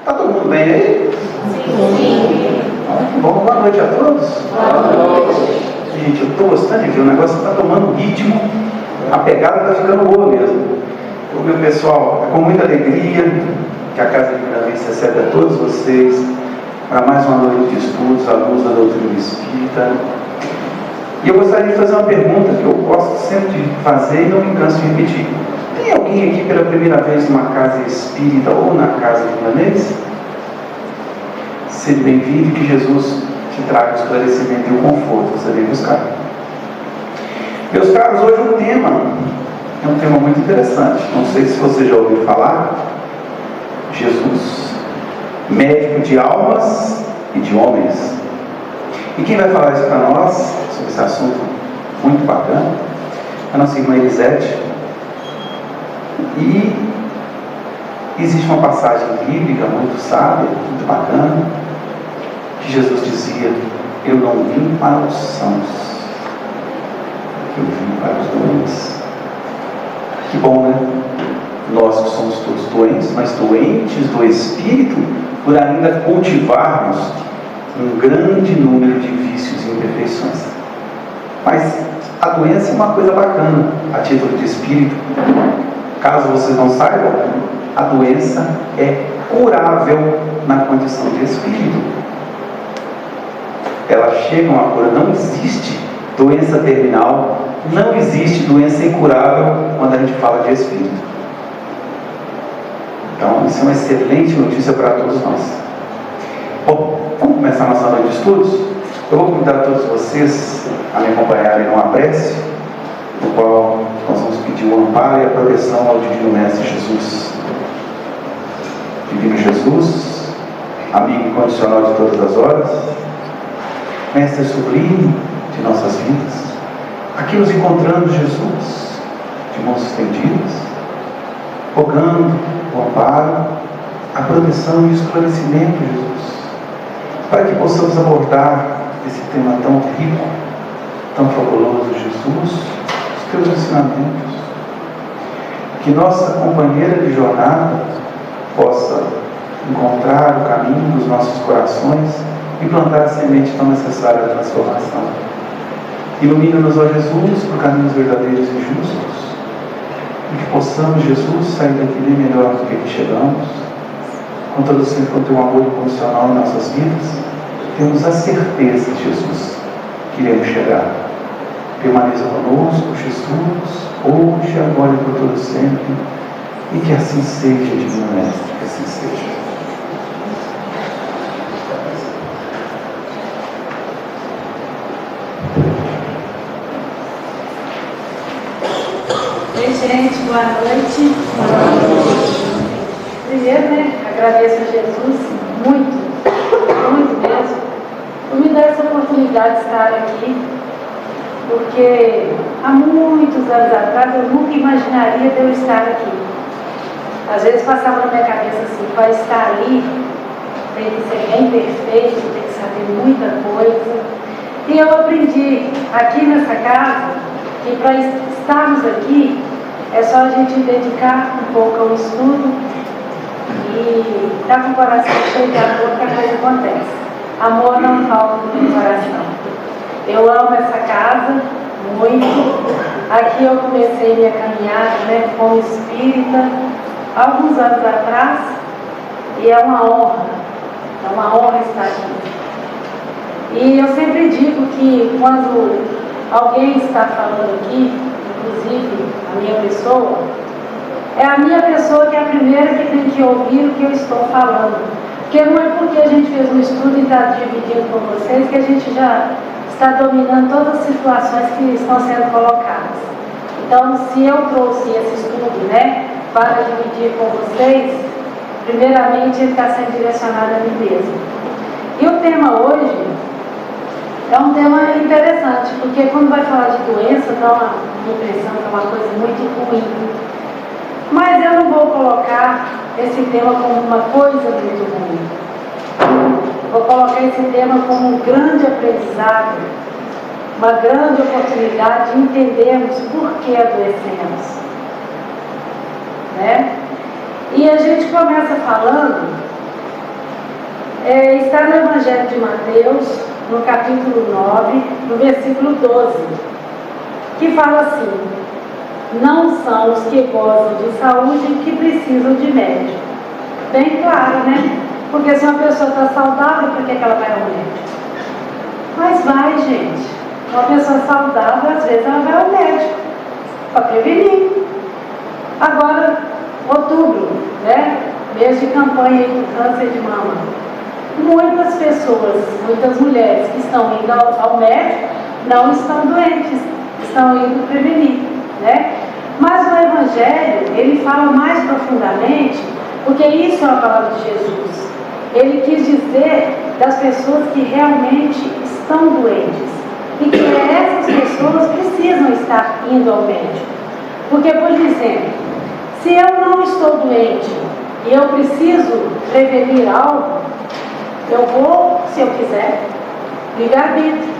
Está todo mundo bem aí? Sim. Bom, boa noite a todos. Boa noite. Gente, eu estou gostando de ver, o negócio está tomando ritmo, a pegada está ficando boa mesmo. O meu pessoal, é com muita alegria que a Casa de Miramês recebe a todos vocês para mais uma noite de estudos à luz da doutrina espírita. E eu gostaria de fazer uma pergunta que eu gosto sempre de fazer e não me canso de repetir. Tem alguém aqui pela primeira vez numa casa espírita ou na Casa de Miramês? Seja bem-vindo e que Jesus te traga o esclarecimento e o conforto que você vem buscar. Meus caros, hoje o tema é um tema muito interessante. Não sei se você já ouviu falar. Jesus, médico de almas e de homens. E quem vai falar isso para nós, sobre esse assunto muito bacana, é a nossa irmã Elisete. E existe uma passagem bíblica muito sábia, muito bacana, que Jesus dizia: eu não vim para os sãos, eu vim para os doentes. Que bom, né? Nós que somos todos doentes, mas doentes do Espírito, por ainda cultivarmos um grande número de vícios e imperfeições. Mas a doença é uma coisa bacana, a título de Espírito. Caso vocês não saibam, a doença é curável na condição de Espírito. Ela chega a uma cura. Não existe doença terminal, não existe doença incurável quando a gente fala de Espírito. Então, isso é uma excelente notícia para todos nós. Bom, vamos começar a nossa noite de estudos. Eu vou convidar todos vocês a me acompanharem numa prece, no qual nós vamos pedir o amparo e a proteção ao Divino Mestre Jesus. Divino Jesus, amigo incondicional de todas as horas, Mestre sublime de nossas vidas, aqui nos encontramos, Jesus, de mãos estendidas, rogando o amparo, a proteção e o esclarecimento, Jesus, para que possamos abordar esse tema tão rico, tão fabuloso, Jesus, os teus ensinamentos, que nossa companheira de jornada possa encontrar o caminho dos nossos corações e plantar a semente tão necessária da transformação. Ilumina-nos, ó Jesus, por caminhos verdadeiros e justos, e que possamos, Jesus, sair daqui bem melhor do que aqui chegamos, com todo sempre com teu amor incondicional em nossas vidas. Temos a certeza, Jesus, que iremos chegar. Permaneça conosco, Jesus, hoje, agora e por todo sempre, e que assim seja, Divino Mestre, que assim seja. Oi, gente, boa noite. Primeiro, agradeço a Jesus muito mesmo, por me dar essa oportunidade de estar aqui, porque há muitos anos atrás eu nunca imaginaria de eu estar aqui. Às vezes passava na minha cabeça assim, para estar ali tem que ser bem perfeito, tem que saber muita coisa. E eu aprendi aqui nessa casa que para estarmos aqui é só a gente dedicar um pouco ao estudo e estar com o coração cheio de amor que a coisa acontece. Amor não falta no meu coração. Eu amo essa casa muito. Aqui eu comecei minha caminhada como espírita alguns anos atrás, e é uma honra estar aqui. E eu sempre digo que quando alguém está falando aqui, inclusive a minha pessoa, é a minha pessoa que é a primeira que tem que ouvir o que eu estou falando. Porque não é porque a gente fez um estudo e está dividindo com vocês que a gente já está dominando todas as situações que estão sendo colocadas. Então, se eu trouxe esse estudo, para dividir com vocês, primeiramente ele está sendo direcionado a mim mesmo. E o tema hoje é um tema interessante, porque quando vai falar de doença, dá uma impressão que é uma coisa muito ruim. Mas eu não vou colocar esse tema como uma coisa muito ruim. Vou colocar esse tema como um grande aprendizado, uma grande oportunidade de entendermos por que adoecemos. E a gente começa falando está no Evangelho de Mateus, no capítulo 9, no versículo 12, que fala assim: não são os que gozam de saúde que precisam de médico. Bem claro, né? Porque se uma pessoa está saudável, por que ela vai ao médico? Mas vai, gente. Uma pessoa saudável, às vezes, ela vai ao médico para prevenir. Agora, outubro, né? Mês de campanha do câncer de mama. Muitas pessoas, muitas mulheres que estão indo ao médico não estão doentes, estão indo prevenir, né? Mas o Evangelho, ele fala mais profundamente, porque isso é a palavra de Jesus. Ele quis dizer das pessoas que realmente estão doentes e que essas pessoas precisam estar indo ao médico. Porque, por exemplo, se eu não estou doente e eu preciso prevenir algo, eu vou, se eu quiser, livre-arbítrio.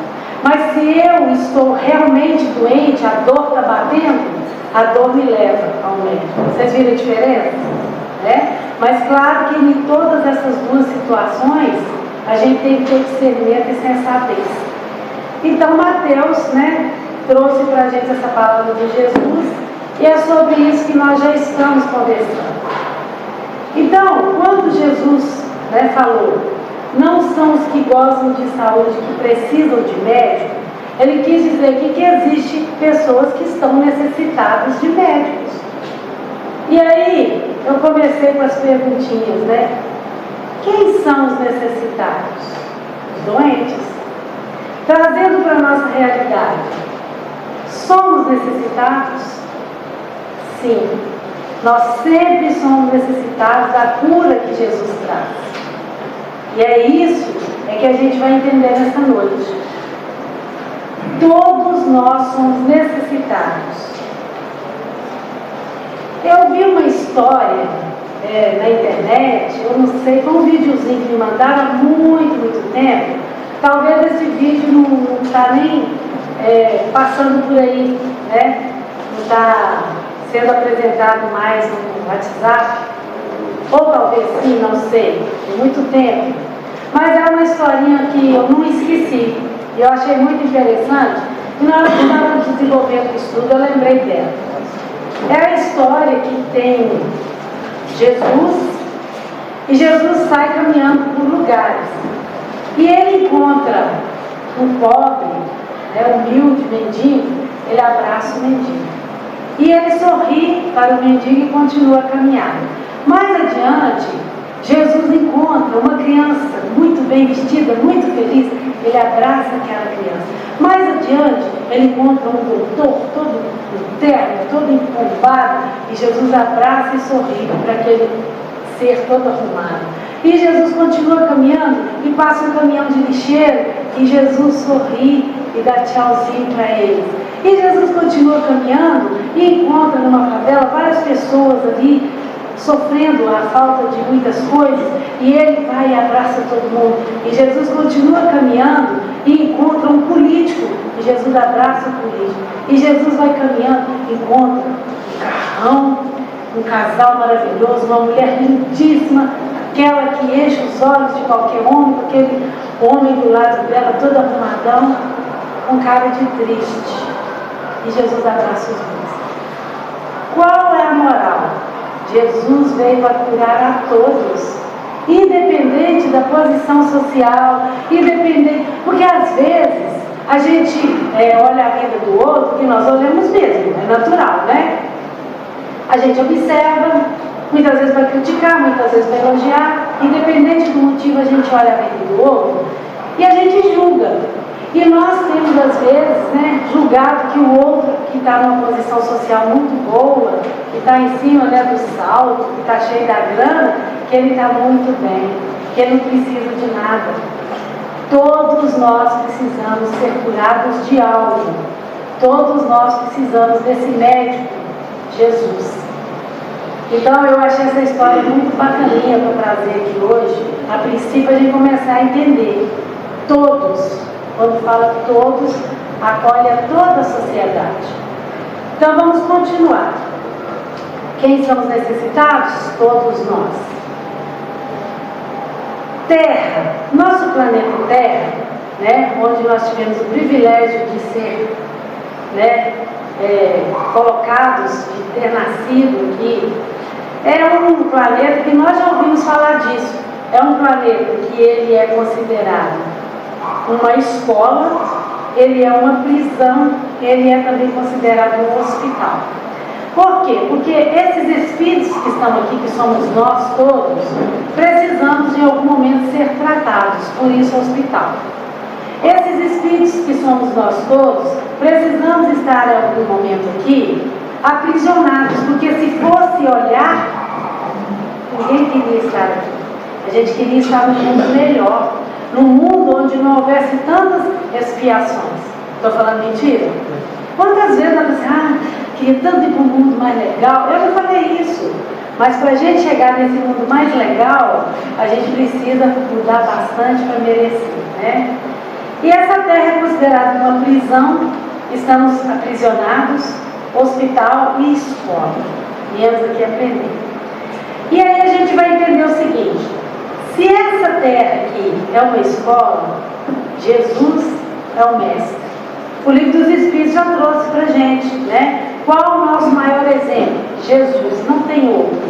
Mas se eu estou realmente doente, a dor está batendo, a dor me leva ao médico. Vocês viram a diferença? Né? Mas claro que em todas essas duas situações, a gente tem que ter discernimento e sensatez. Então Mateus, né, trouxe para a gente essa palavra de Jesus, e é sobre isso que nós já estamos conversando. Então, quando Jesus, né, falou, não são os que gozam de saúde que precisam de médico, ele quis dizer aqui que existem pessoas que estão necessitadas de médicos. E aí, eu comecei com as perguntinhas, né? Quem são os necessitados? Os doentes. Trazendo para a nossa realidade, somos necessitados? Sim. Nós sempre somos necessitados da cura que Jesus traz. E é isso que a gente vai entender nessa noite. Todos nós somos necessitados. Eu vi uma história na internet, eu não sei, foi um videozinho que me mandaram há muito tempo. Talvez esse vídeo não está nem passando por aí, né? Não está sendo apresentado mais no WhatsApp. Ou talvez sim, não sei, tem muito tempo. Mas é uma historinha que eu não esqueci. E eu achei muito interessante. E na hora que eu estava desenvolvendo o estudo, eu lembrei dela. É a história que tem Jesus, e Jesus sai caminhando por lugares. E ele encontra um pobre, humilde mendigo, ele abraça o mendigo. E ele sorri para o mendigo e continua a caminhar. Mais adiante, Jesus encontra uma criança muito bem vestida, muito feliz, ele abraça aquela criança. Mais adiante, ele encontra um doutor, todo no terno, todo empolvado, e Jesus abraça e sorri para aquele ser todo arrumado. E Jesus continua caminhando e passa um caminhão de lixeiro, e Jesus sorri e dá tchauzinho para eles. E Jesus continua caminhando e encontra numa favela várias pessoas ali sofrendo a falta de muitas coisas, e ele vai e abraça todo mundo. E Jesus continua caminhando e encontra um político, e Jesus abraça o político. E Jesus vai caminhando e encontra um carrão, um casal maravilhoso, uma mulher lindíssima, aquela que enche os olhos de qualquer homem, aquele homem do lado dela, todo arrumadão, com cara de triste. E Jesus abraça os dois. Qual é a moral? Jesus veio para curar a todos, independente da posição social, independente, porque às vezes a gente olha a vida do outro, que nós olhamos mesmo, é natural, né? A gente observa, muitas vezes para criticar, muitas vezes para elogiar, independente do motivo a gente olha a vida do outro e a gente julga. E nós temos, às vezes, julgado que o outro que está numa posição social muito boa, que está em cima do salto, que está cheio da grana, que ele está muito bem, que ele não precisa de nada. Todos nós precisamos ser curados de algo. Todos nós precisamos desse médico, Jesus. Então eu achei essa história muito bacaninha para trazer aqui hoje. A princípio a gente começar a entender. Todos. Quando fala todos, acolhe a toda a sociedade. Então vamos continuar. Quem somos necessitados? Todos nós. Terra, nosso planeta Terra, né, onde nós tivemos o privilégio de ser, né, colocados, de ter nascido aqui, é um planeta que nós já ouvimos falar disso. É um planeta que ele é considerado uma escola, ele é uma prisão, ele é também considerado um hospital. Por quê? Porque esses espíritos que estão aqui, que somos nós todos, precisamos em algum momento ser tratados, por isso hospital. Esses espíritos que somos nós todos, precisamos estar em algum momento aqui aprisionados, porque se fosse olhar, ninguém queria estar aqui. A gente queria estar num mundo melhor, num mundo onde não houvesse tantas expiações. Estou falando mentira? Quantas vezes eu disse, queria tanto ir para um mundo mais legal? Eu não falei isso. Mas para a gente chegar nesse mundo mais legal, a gente precisa mudar bastante para merecer, né? E essa terra é considerada uma prisão, estamos aprisionados, hospital e escola. Viemos aqui aprender. E aí a gente vai entender o seguinte: se essa terra aqui é uma escola, Jesus é o mestre. O Livro dos Espíritos já trouxe para a gente, né? Qual o nosso maior exemplo? Jesus, não tem outro.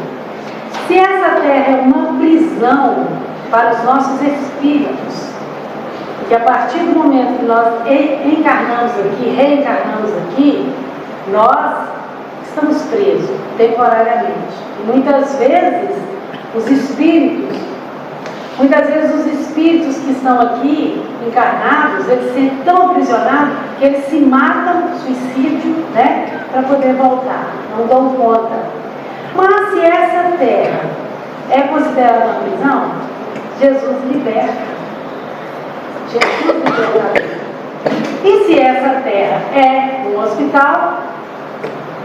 Se essa terra é uma prisão para os nossos espíritos, que a partir do momento que nós encarnamos aqui, reencarnamos aqui, nós estamos presos temporariamente. E muitas vezes os espíritos que estão aqui encarnados, eles se sentem tão aprisionados que eles se matam, suicídio, né, para poder voltar, não dão conta. Mas se essa terra é considerada uma prisão, Jesus liberta. Jesus liberta. E se essa terra é um hospital,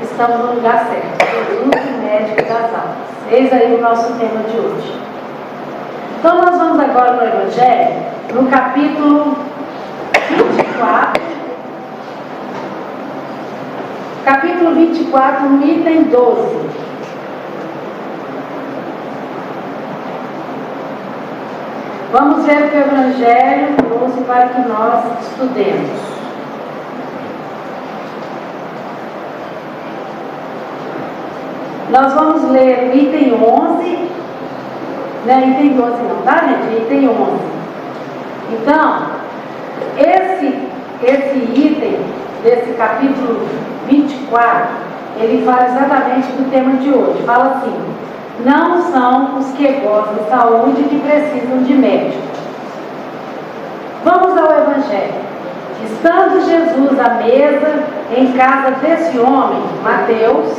estamos no lugar certo. Jesus, o médico das almas. Eis aí o nosso tema de hoje. Então nós vamos agora no Evangelho, no capítulo 24, no item 12. Vamos ver o que o Evangelho trouxe para que nós estudemos. Nós vamos ler o item 11, item 12 não, tá, gente? Item 11. Então, esse item desse capítulo 24, ele fala exatamente do tema de hoje. Fala assim: não são os que gozam de saúde que precisam de médico. Vamos ao Evangelho. Estando Jesus à mesa em casa desse homem, Mateus,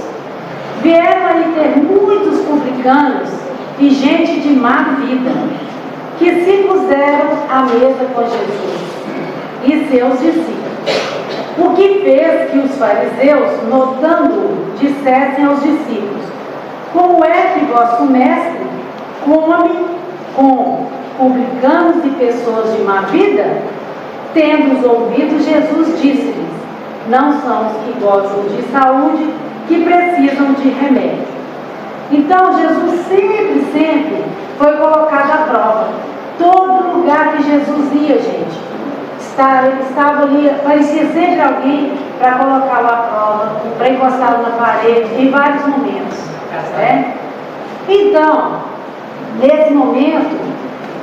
vieram ali ter muitos publicanos e gente de má vida, que se puseram à mesa com Jesus e seus discípulos. O que fez que os fariseus, notando, dissessem aos discípulos: como é que vosso mestre come com publicanos e pessoas de má vida? Tendo-os ouvido, Jesus disse-lhes: não são os que gozam de saúde que precisam de remédio. Então Jesus sempre foi colocado à prova. Todo lugar que Jesus ia, gente, estava ali, parecia sempre alguém para colocá-lo à prova, para encostá-lo na parede, em vários momentos. Né? Então, nesse momento,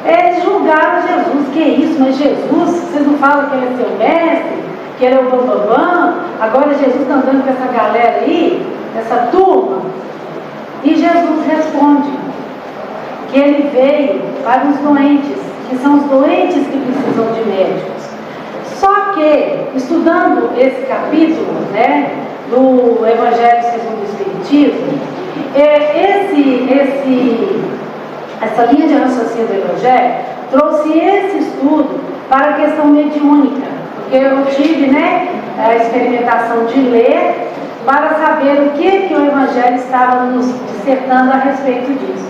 eles julgaram Jesus. Que isso? Mas Jesus, vocês não falam que ele é seu mestre, que ele é o bambambam? Agora Jesus está andando com essa galera aí, essa turma. E Jesus responde que ele veio para os doentes, que são os doentes que precisam de médicos. Só que, estudando esse capítulo, né, do Evangelho segundo o Espiritismo, essa linha de raciocínio do Evangelho trouxe esse estudo para a questão mediúnica, porque eu tive, né, a experimentação de ler para saber o que o Evangelho estava nos dissertando a respeito disso.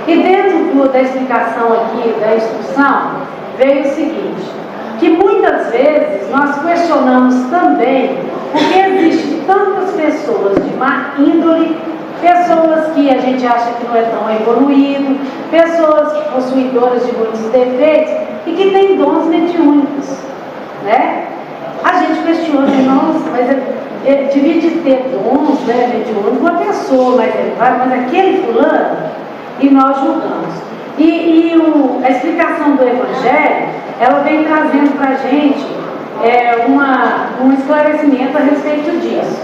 E dentro da explicação aqui, da instrução, veio o seguinte: que muitas vezes nós questionamos também por que existem tantas pessoas de má índole, pessoas que a gente acha que não é tão evoluído, pessoas possuidoras de muitos defeitos e que têm dons mediúnicos, né? A gente questiona, nossa, mas devia de ter dons, né, mediúnicos, uma pessoa mais elevada, mas aquele fulano, e nós julgamos. A explicação do Evangelho, ela vem trazendo para a gente um esclarecimento a respeito disso.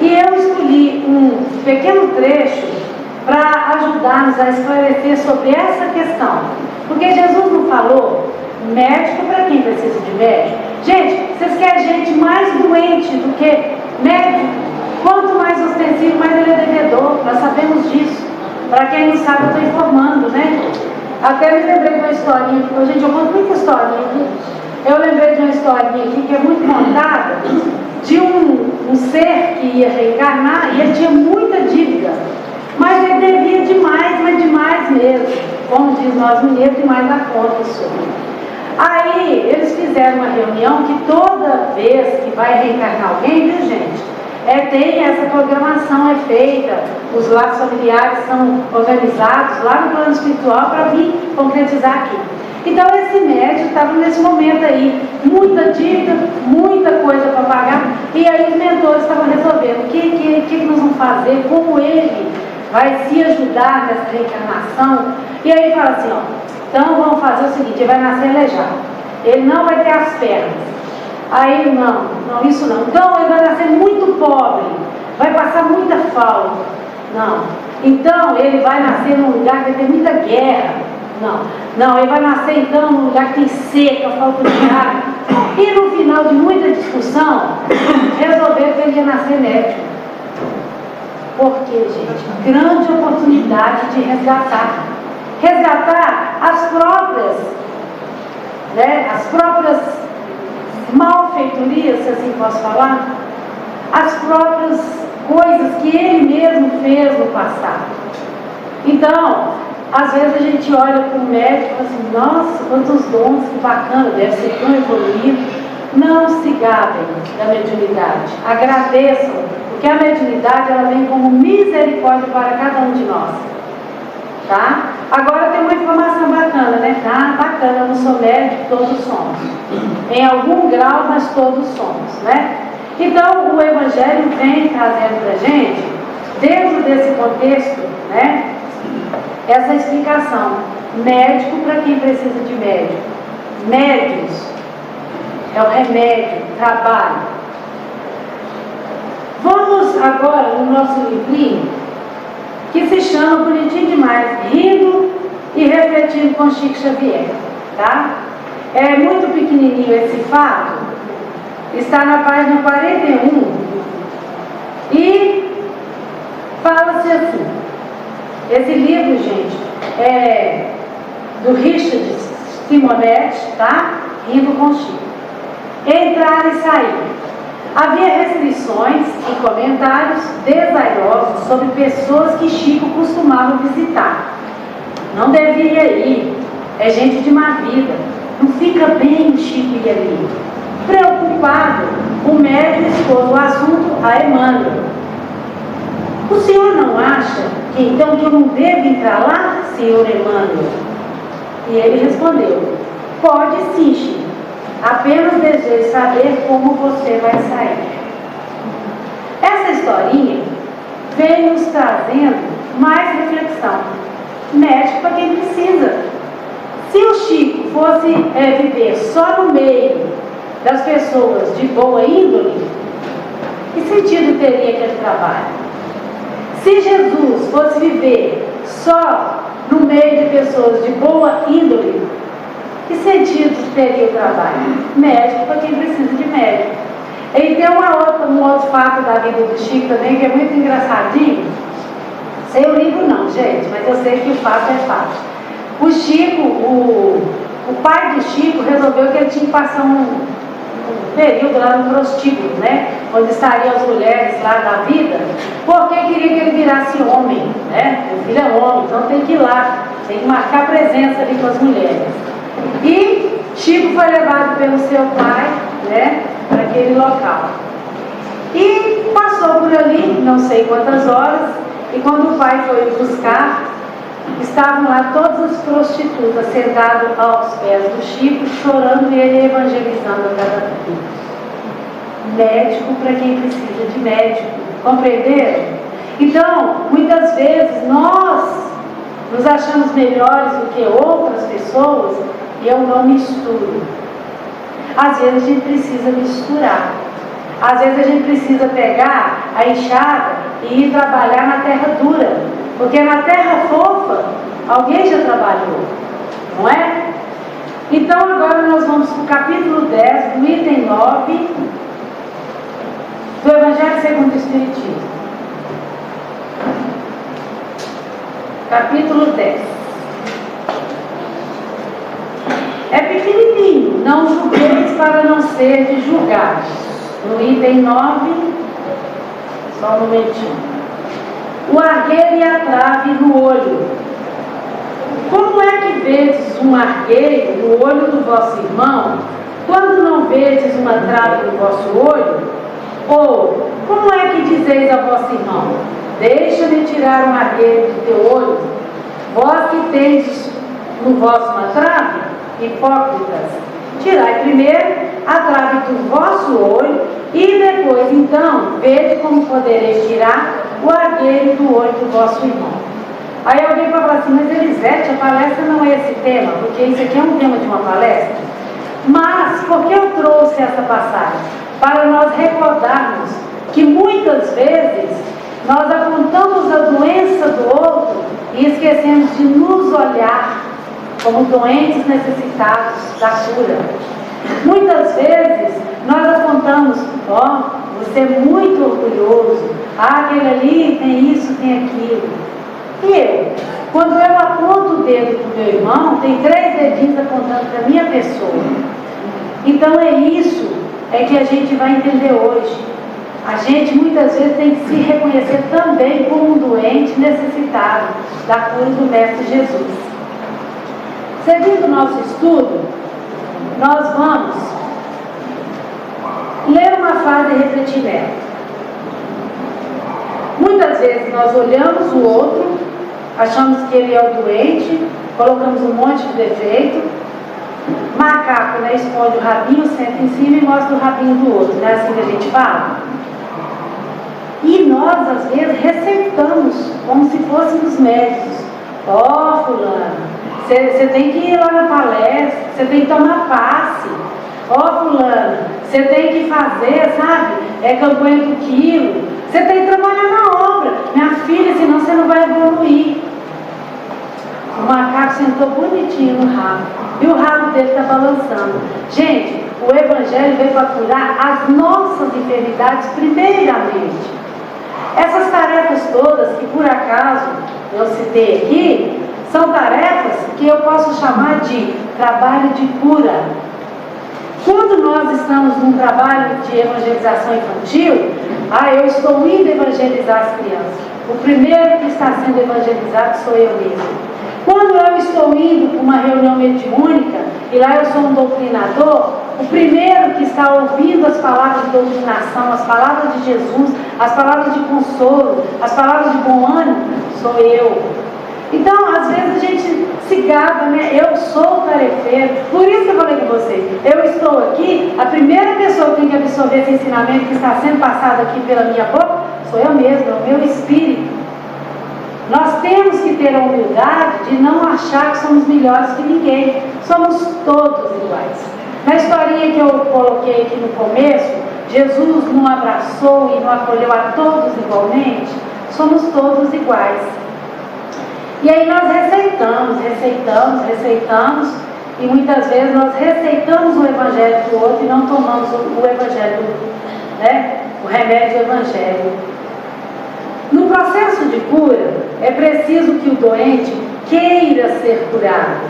E eu escolhi um pequeno trecho para ajudar-nos a esclarecer sobre essa questão. Porque Jesus não falou médico para quem precisa de médico. Gente, vocês querem gente mais doente do que médico? Quanto mais ostensivo, mais ele é devedor. Nós sabemos disso. Para quem não sabe, eu estou informando, né? Até me lembrei de uma historinha. Gente, eu conto muita historinha aqui. Eu lembrei de uma historinha aqui que é muito contada de um ser que ia reencarnar e ele tinha muita dívida. Mas ele devia demais, mas demais mesmo. Como diz nós mineiros, demais da conta, senhor. Aí eles fizeram uma reunião que toda vez que vai reencarnar alguém, viu gente? Tem essa programação, é feita, os laços familiares são organizados lá no plano espiritual para vir concretizar aqui. Então esse médico estava nesse momento aí, muita dívida, muita coisa para pagar, e aí os mentores estavam resolvendo o que nós vamos fazer, como ele vai se ajudar nessa reencarnação. E aí ele fala assim, ó, então vamos fazer o seguinte, ele vai nascer aleijado, ele não vai ter as pernas. Aí ele, não, isso não. Então ele vai nascer muito pobre, vai passar muita falta. Não. Então ele vai nascer num lugar que tem muita guerra. Não, ele vai nascer então num lugar que tem seca, falta de água. E no final de muita discussão, resolveram que ele ia nascer médico. Por quê, gente? Grande oportunidade de resgatar. Resgatar as próprias malfeitorias, se assim posso falar, as próprias coisas que ele mesmo fez no passado. Então, às vezes a gente olha para o médico e fala assim, nossa, quantos dons, que bacana, deve ser tão evoluído. Não se gabem da mediunidade, agradeçam, porque a mediunidade ela vem como misericórdia para cada um de nós. Tá? Agora tem uma informação bacana, né? Bacana, eu não sou médico, todos somos. Em algum grau, mas todos somos, né? Então, o Evangelho vem trazendo para a gente, dentro desse contexto, né? Essa explicação. Médico para quem precisa de médico. Médios é o remédio, trabalho. Vamos agora no nosso livrinho, que se chama bonitinho demais, Rindo e Refletindo com Chico Xavier, tá? É muito pequenininho esse fato, está na página 41 e fala-se assim, esse livro, gente, é do Richard Simonetti, tá? Rindo com Chico. Entrar e sair. Havia restrições e comentários desairosos sobre pessoas que Chico costumava visitar. Não devia ir, é gente de má vida. Não fica bem o Chico ir ali. Preocupado, o médico expôs o assunto a Emmanuel. O senhor não acha que então que eu não devo entrar lá, senhor Emmanuel? E ele respondeu, pode sim, Chico. Apenas desejo saber como você vai sair. Essa historinha vem nos trazendo mais reflexão. Médico para quem precisa. Se o Chico fosse viver só no meio das pessoas de boa índole, que sentido teria aquele trabalho? Se Jesus fosse viver só no meio de pessoas de boa índole, que sentido teria o trabalho? Médico para quem precisa de médico. E tem um outro fato da vida do Chico também, que é muito engraçadinho. Sei o livro não, gente, mas eu sei que o fato é fato. O Chico, o pai do Chico resolveu que ele tinha que passar um período lá no prostíbulo, né? Onde estariam as mulheres lá da vida, porque queria que ele virasse homem, né? O filho é homem, então tem que ir lá, tem que marcar presença ali com as mulheres. E Chico foi levado pelo seu pai, né, para aquele local. E passou por ali, não sei quantas horas, E quando o pai foi buscar, estavam lá todas as prostitutas sentadas aos pés do Chico, chorando e ele evangelizando a cada um. Médico para quem precisa de médico, compreenderam? Então, muitas vezes nós nos achamos melhores do que outras pessoas e eu não misturo. Às vezes a gente precisa misturar. Às vezes a gente precisa pegar a enxada e ir trabalhar na terra dura. Porque na terra fofa, alguém já trabalhou, não é? Então agora nós vamos para o capítulo 10, do item 9, do Evangelho segundo o Espiritismo. Capítulo 10. É pequenininho, não julgueis para não ser de julgar. No item 9, só um momentinho. O argueiro e a trave no olho. Como é que vedes um argueiro no olho do vosso irmão, quando não vedes uma trave no vosso olho? Ou, como é que dizeis ao vosso irmão, deixa-me tirar um argueiro do teu olho, vós que tendes no vosso uma trave? Hipócritas, tirai primeiro a trave do vosso olho, e depois, então, vede como podereis tirar o argueiro do olho do vosso irmão. Aí alguém vai falar assim, mas Elisete, a palestra não é esse tema, porque isso aqui é um tema de uma palestra. Mas, por que eu trouxe essa passagem? Para nós recordarmos que muitas vezes nós apontamos a doença do outro e esquecemos de nos olhar como doentes necessitados da cura. Muitas vezes nós apontamos, você é muito orgulhoso, aquele ali tem isso, tem aquilo. E eu, quando eu aponto o dedo para o meu irmão, tem 3 dedinhos apontando para a minha pessoa. Então é isso que a gente vai entender hoje. A gente muitas vezes tem que se reconhecer também como um doente necessitado da cura do Mestre Jesus. Seguindo o nosso estudo, nós vamos ler uma frase e refletir nela. Muitas vezes nós olhamos o outro, achamos que ele é o doente, colocamos um monte de defeito. Macaco, né, esconde o rabinho, senta em cima e mostra o rabinho do outro, não é assim que a gente fala? E nós, às vezes, receitamos como se fôssemos médicos. Fulano, você tem que ir lá na palestra, você tem que tomar passe. Fulano, você tem que fazer, sabe, campanha do quilo. Você tem que trabalhar na obra. Minha filha, senão você não vai evoluir. O macaco sentou bonitinho no rabo. E o rabo dele está balançando. Gente, o Evangelho veio para curar as nossas enfermidades primeiramente. Essas tarefas todas que por acaso eu citei aqui, são tarefas que eu posso chamar de trabalho de cura. Quando nós estamos num trabalho de evangelização infantil, eu estou indo evangelizar as crianças. O primeiro que está sendo evangelizado sou eu mesmo. Quando eu estou indo para uma reunião mediúnica, e lá eu sou um doutrinador, o primeiro que está ouvindo as palavras de doutrinação, as palavras de Jesus, as palavras de consolo, as palavras de bom ânimo, sou eu. Então, às vezes a gente se gaba, né? Eu sou o tarefeiro. Por isso que eu falei com vocês, eu estou aqui, a primeira pessoa que tem que absorver esse ensinamento que está sendo passado aqui pela minha boca, sou eu mesmo, é o meu espírito. Nós temos que ter a humildade de não achar que somos melhores que ninguém. Somos todos iguais. Na historinha que eu coloquei aqui no começo, Jesus não abraçou e não acolheu a todos igualmente. Somos todos iguais. E aí nós receitamos, e muitas vezes nós receitamos o Evangelho do outro e não tomamos o Evangelho, né? O remédio do Evangelho. No processo de cura, é preciso que o doente queira ser curado.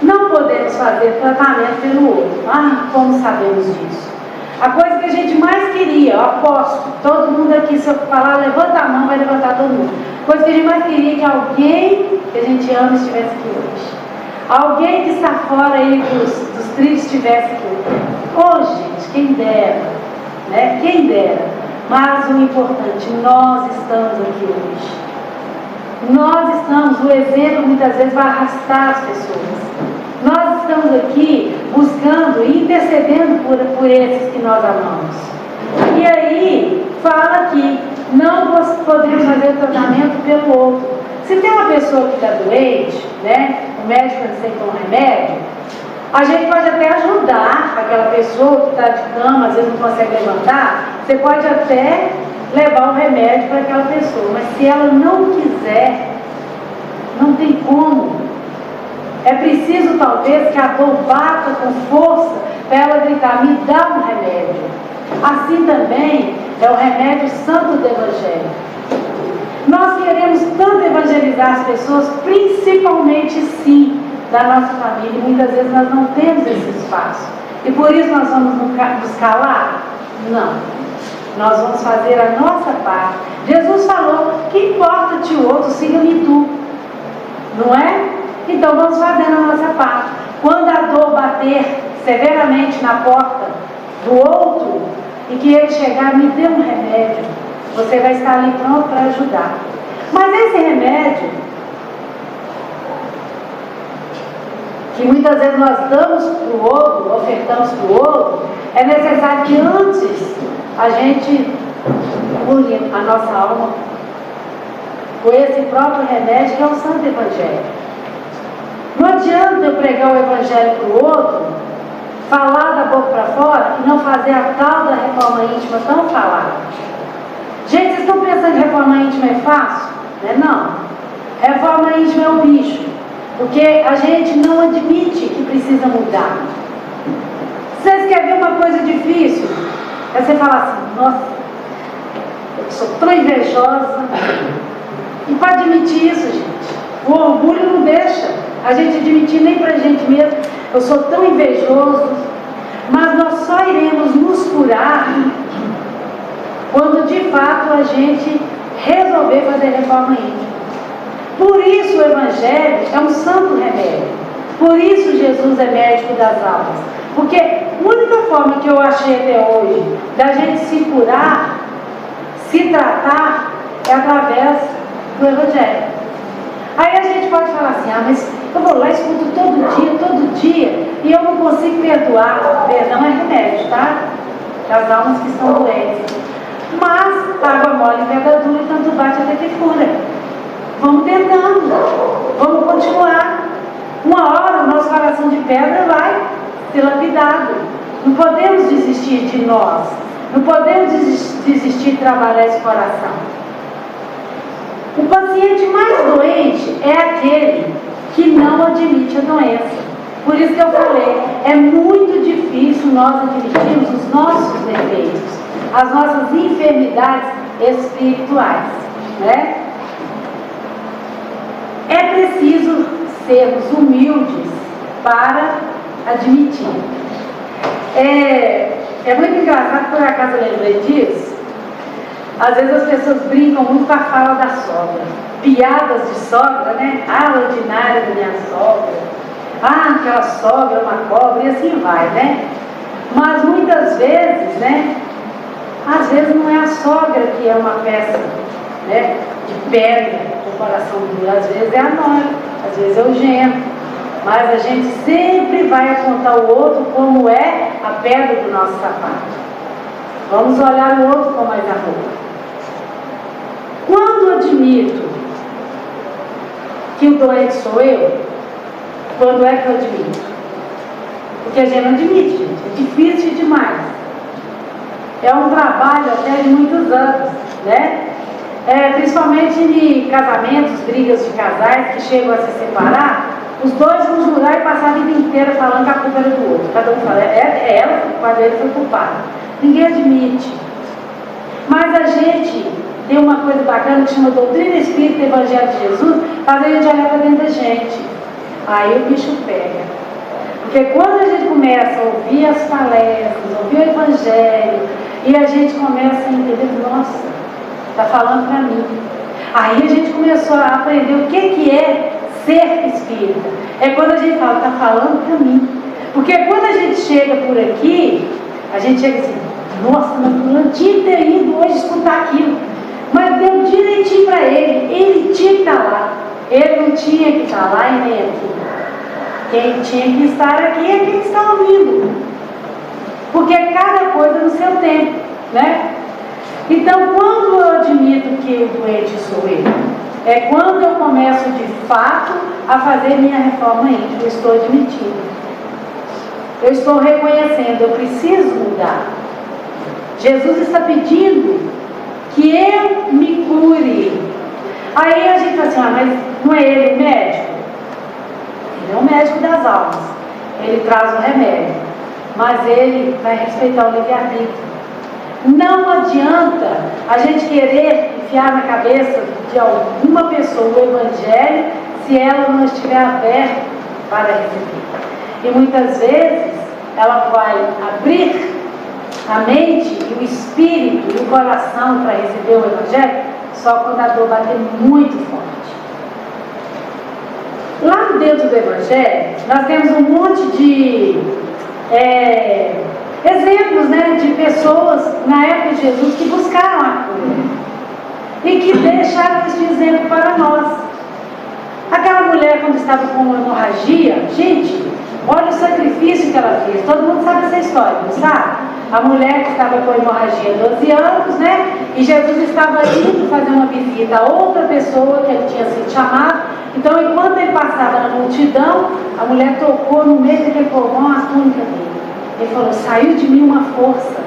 Não podemos fazer tratamento pelo outro. Como sabemos disso? A coisa que a gente mais queria, eu aposto, todo mundo aqui, se eu falar, levanta a mão, vai levantar todo mundo. A coisa que a gente mais queria é que alguém que a gente ama estivesse aqui hoje. Alguém que está fora aí dos trilhos estivesse aqui. Gente, quem dera, né? Quem dera. Mas o importante, nós estamos aqui hoje. Nós estamos, o exemplo muitas vezes vai arrastar as pessoas. Nós estamos aqui buscando e intercedendo por esses que nós amamos. E aí, fala que não podemos fazer o tratamento pelo outro. Se tem uma pessoa que está doente, né, o médico receitou um remédio, a gente pode até ajudar aquela pessoa que está de cama, às vezes não consegue levantar, você pode até levar o remédio para aquela pessoa, mas se ela não quiser, não tem como. É preciso talvez que a dor bata com força para ela gritar, me dá um remédio. Assim também é o remédio santo do Evangelho. Nós queremos tanto evangelizar as pessoas, principalmente sim, da nossa família, e muitas vezes nós não temos esse espaço. E por isso nós vamos nos calar? Não. Nós vamos fazer a nossa parte. Jesus falou, que importa-te o outro, siga-me tu. Não é? Então vamos fazendo a nossa parte. Quando a dor bater severamente na porta do outro, e que ele chegar, me dê um remédio, você vai estar ali pronto para ajudar. Mas esse remédio, que muitas vezes nós damos para o outro, ofertamos para o outro, é necessário que antes a gente cure a nossa alma com esse próprio remédio que é o Santo Evangelho. Não adianta eu pregar o Evangelho para o outro, falar da boca para fora e não fazer a tal da reforma íntima tão falada. Gente, vocês estão pensando que reforma íntima é fácil? Não. Reforma íntima é um bicho, porque a gente não admite que precisa mudar. Vocês querem ver uma coisa difícil? É você falar assim, nossa, eu sou tão invejosa. E para admitir isso, gente, o orgulho não deixa a gente admitir nem para a gente mesmo. Eu sou tão invejoso. Mas nós só iremos nos curar quando de fato a gente resolver fazer reforma íntima. Por isso o Evangelho é um santo remédio. Por isso Jesus é médico das almas. Porque a única forma que eu achei até hoje da gente se curar, se tratar, é através do Evangelho. Aí a gente pode falar assim, mas eu vou lá e escuto todo dia, e eu não consigo perdoar. Perdão é remédio, tá? Das almas que estão doentes. Mas água mole e pedra dura, tanto bate até que cura. Vamos tentando, vamos continuar. Uma hora o nosso coração de pedra vai ser lapidado. Não podemos desistir de nós. Não podemos desistir de trabalhar esse coração. O paciente mais doente é aquele que não admite a doença. Por isso que eu falei, é muito difícil nós admitirmos os nossos defeitos, as nossas enfermidades espirituais, né? É preciso sermos humildes para admitir. É muito engraçado, por acaso eu lembrei disso. Às vezes as pessoas brincam muito com a fala da sogra. Piadas de sogra, né? A ordinária da minha sogra. Aquela sogra é uma cobra, e assim vai, né? Mas muitas vezes, né? Às vezes não é a sogra que é uma peça, né, de pedra do coração duro. Às vezes é a nora, às vezes é o genro. Mas a gente sempre vai apontar o outro como é a pedra do nosso sapato. Vamos olhar o outro com mais amor. Quando admito que o doente sou eu, quando é que eu admito? Porque a gente não admite, gente. É difícil demais. É um trabalho até de muitos anos, né? Principalmente em casamentos, brigas de casais que chegam a se separar, os dois vão jurar e passar a vida inteira falando que a culpa era do outro. Cada um fala, ela, quando ele foi culpado. Ninguém admite. Mas a gente tem uma coisa bacana que chama doutrina espírita e evangelho de Jesus, faz a gente olhar para dentro da gente. Aí o bicho pega. Porque quando a gente começa a ouvir as palestras, ouvir o evangelho, e a gente começa a entender, nossa, está falando para mim. Aí a gente começou a aprender o que é ser espírita. É quando a gente fala, está falando para mim. Porque quando a gente chega por aqui, a gente chega assim, nossa, mas eu tinha que ter ido hoje escutar aquilo. Mas deu direitinho para ele tinha que estar lá. Ele não tinha que estar lá e nem aqui. Quem tinha que estar aqui é quem está ouvindo. Porque cada coisa no seu tempo, né? Então, quando eu admito que o doente sou eu, é quando eu começo de fato a fazer minha reforma íntima. Eu estou admitindo. Eu estou reconhecendo, eu preciso mudar. Jesus está pedindo que eu me cure. Aí a gente fala assim, mas não é ele o médico? Ele é o médico das almas. Ele traz o remédio. Mas ele vai respeitar o livre-arbítrio. Não adianta a gente querer enfiar na cabeça de alguma pessoa o Evangelho se ela não estiver aberta para receber. E muitas vezes ela vai abrir a mente e o espírito e o coração para receber o Evangelho só quando a dor bater muito forte. Lá dentro do Evangelho, nós temos um monte de exemplos, né, de pessoas na época de Jesus que buscaram a cura e que deixaram esse exemplo para nós. Aquela mulher, quando estava com uma hemorragia, gente, olha o sacrifício que ela fez. Todo mundo sabe essa história, não sabe? A mulher que estava com hemorragia há 12 anos, né? E Jesus estava indo fazer uma visita a outra pessoa que ele tinha sido chamado. Então, enquanto ele passava na multidão, a mulher tocou no meio daquele povão a túnica dele. Ele falou, saiu de mim uma força.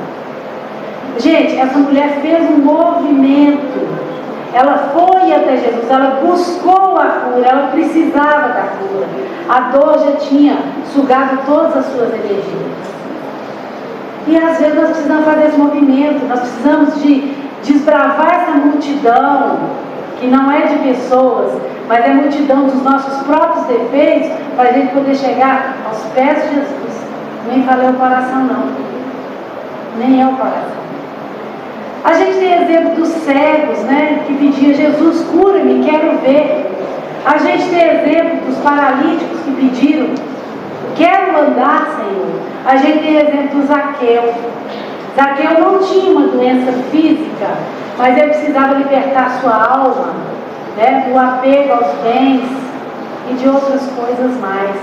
Gente, essa mulher fez um movimento. Ela foi até Jesus, ela buscou a cura, ela precisava da cura. A dor já tinha sugado todas as suas energias. E às vezes nós precisamos fazer esse movimento, nós precisamos de desbravar essa multidão, que não é de pessoas, mas é multidão dos nossos próprios defeitos, para a gente poder chegar aos pés de Jesus. Nem falei o coração não, nem é o coração. A gente tem exemplo dos cegos, né, que pediam, Jesus, cura-me, quero ver. A gente tem exemplo dos paralíticos que pediram, quero andar, Senhor. A gente tem exemplo do Zaqueu. Zaqueu não tinha uma doença física, mas ele precisava libertar sua alma, né, do apego aos bens e de outras coisas mais.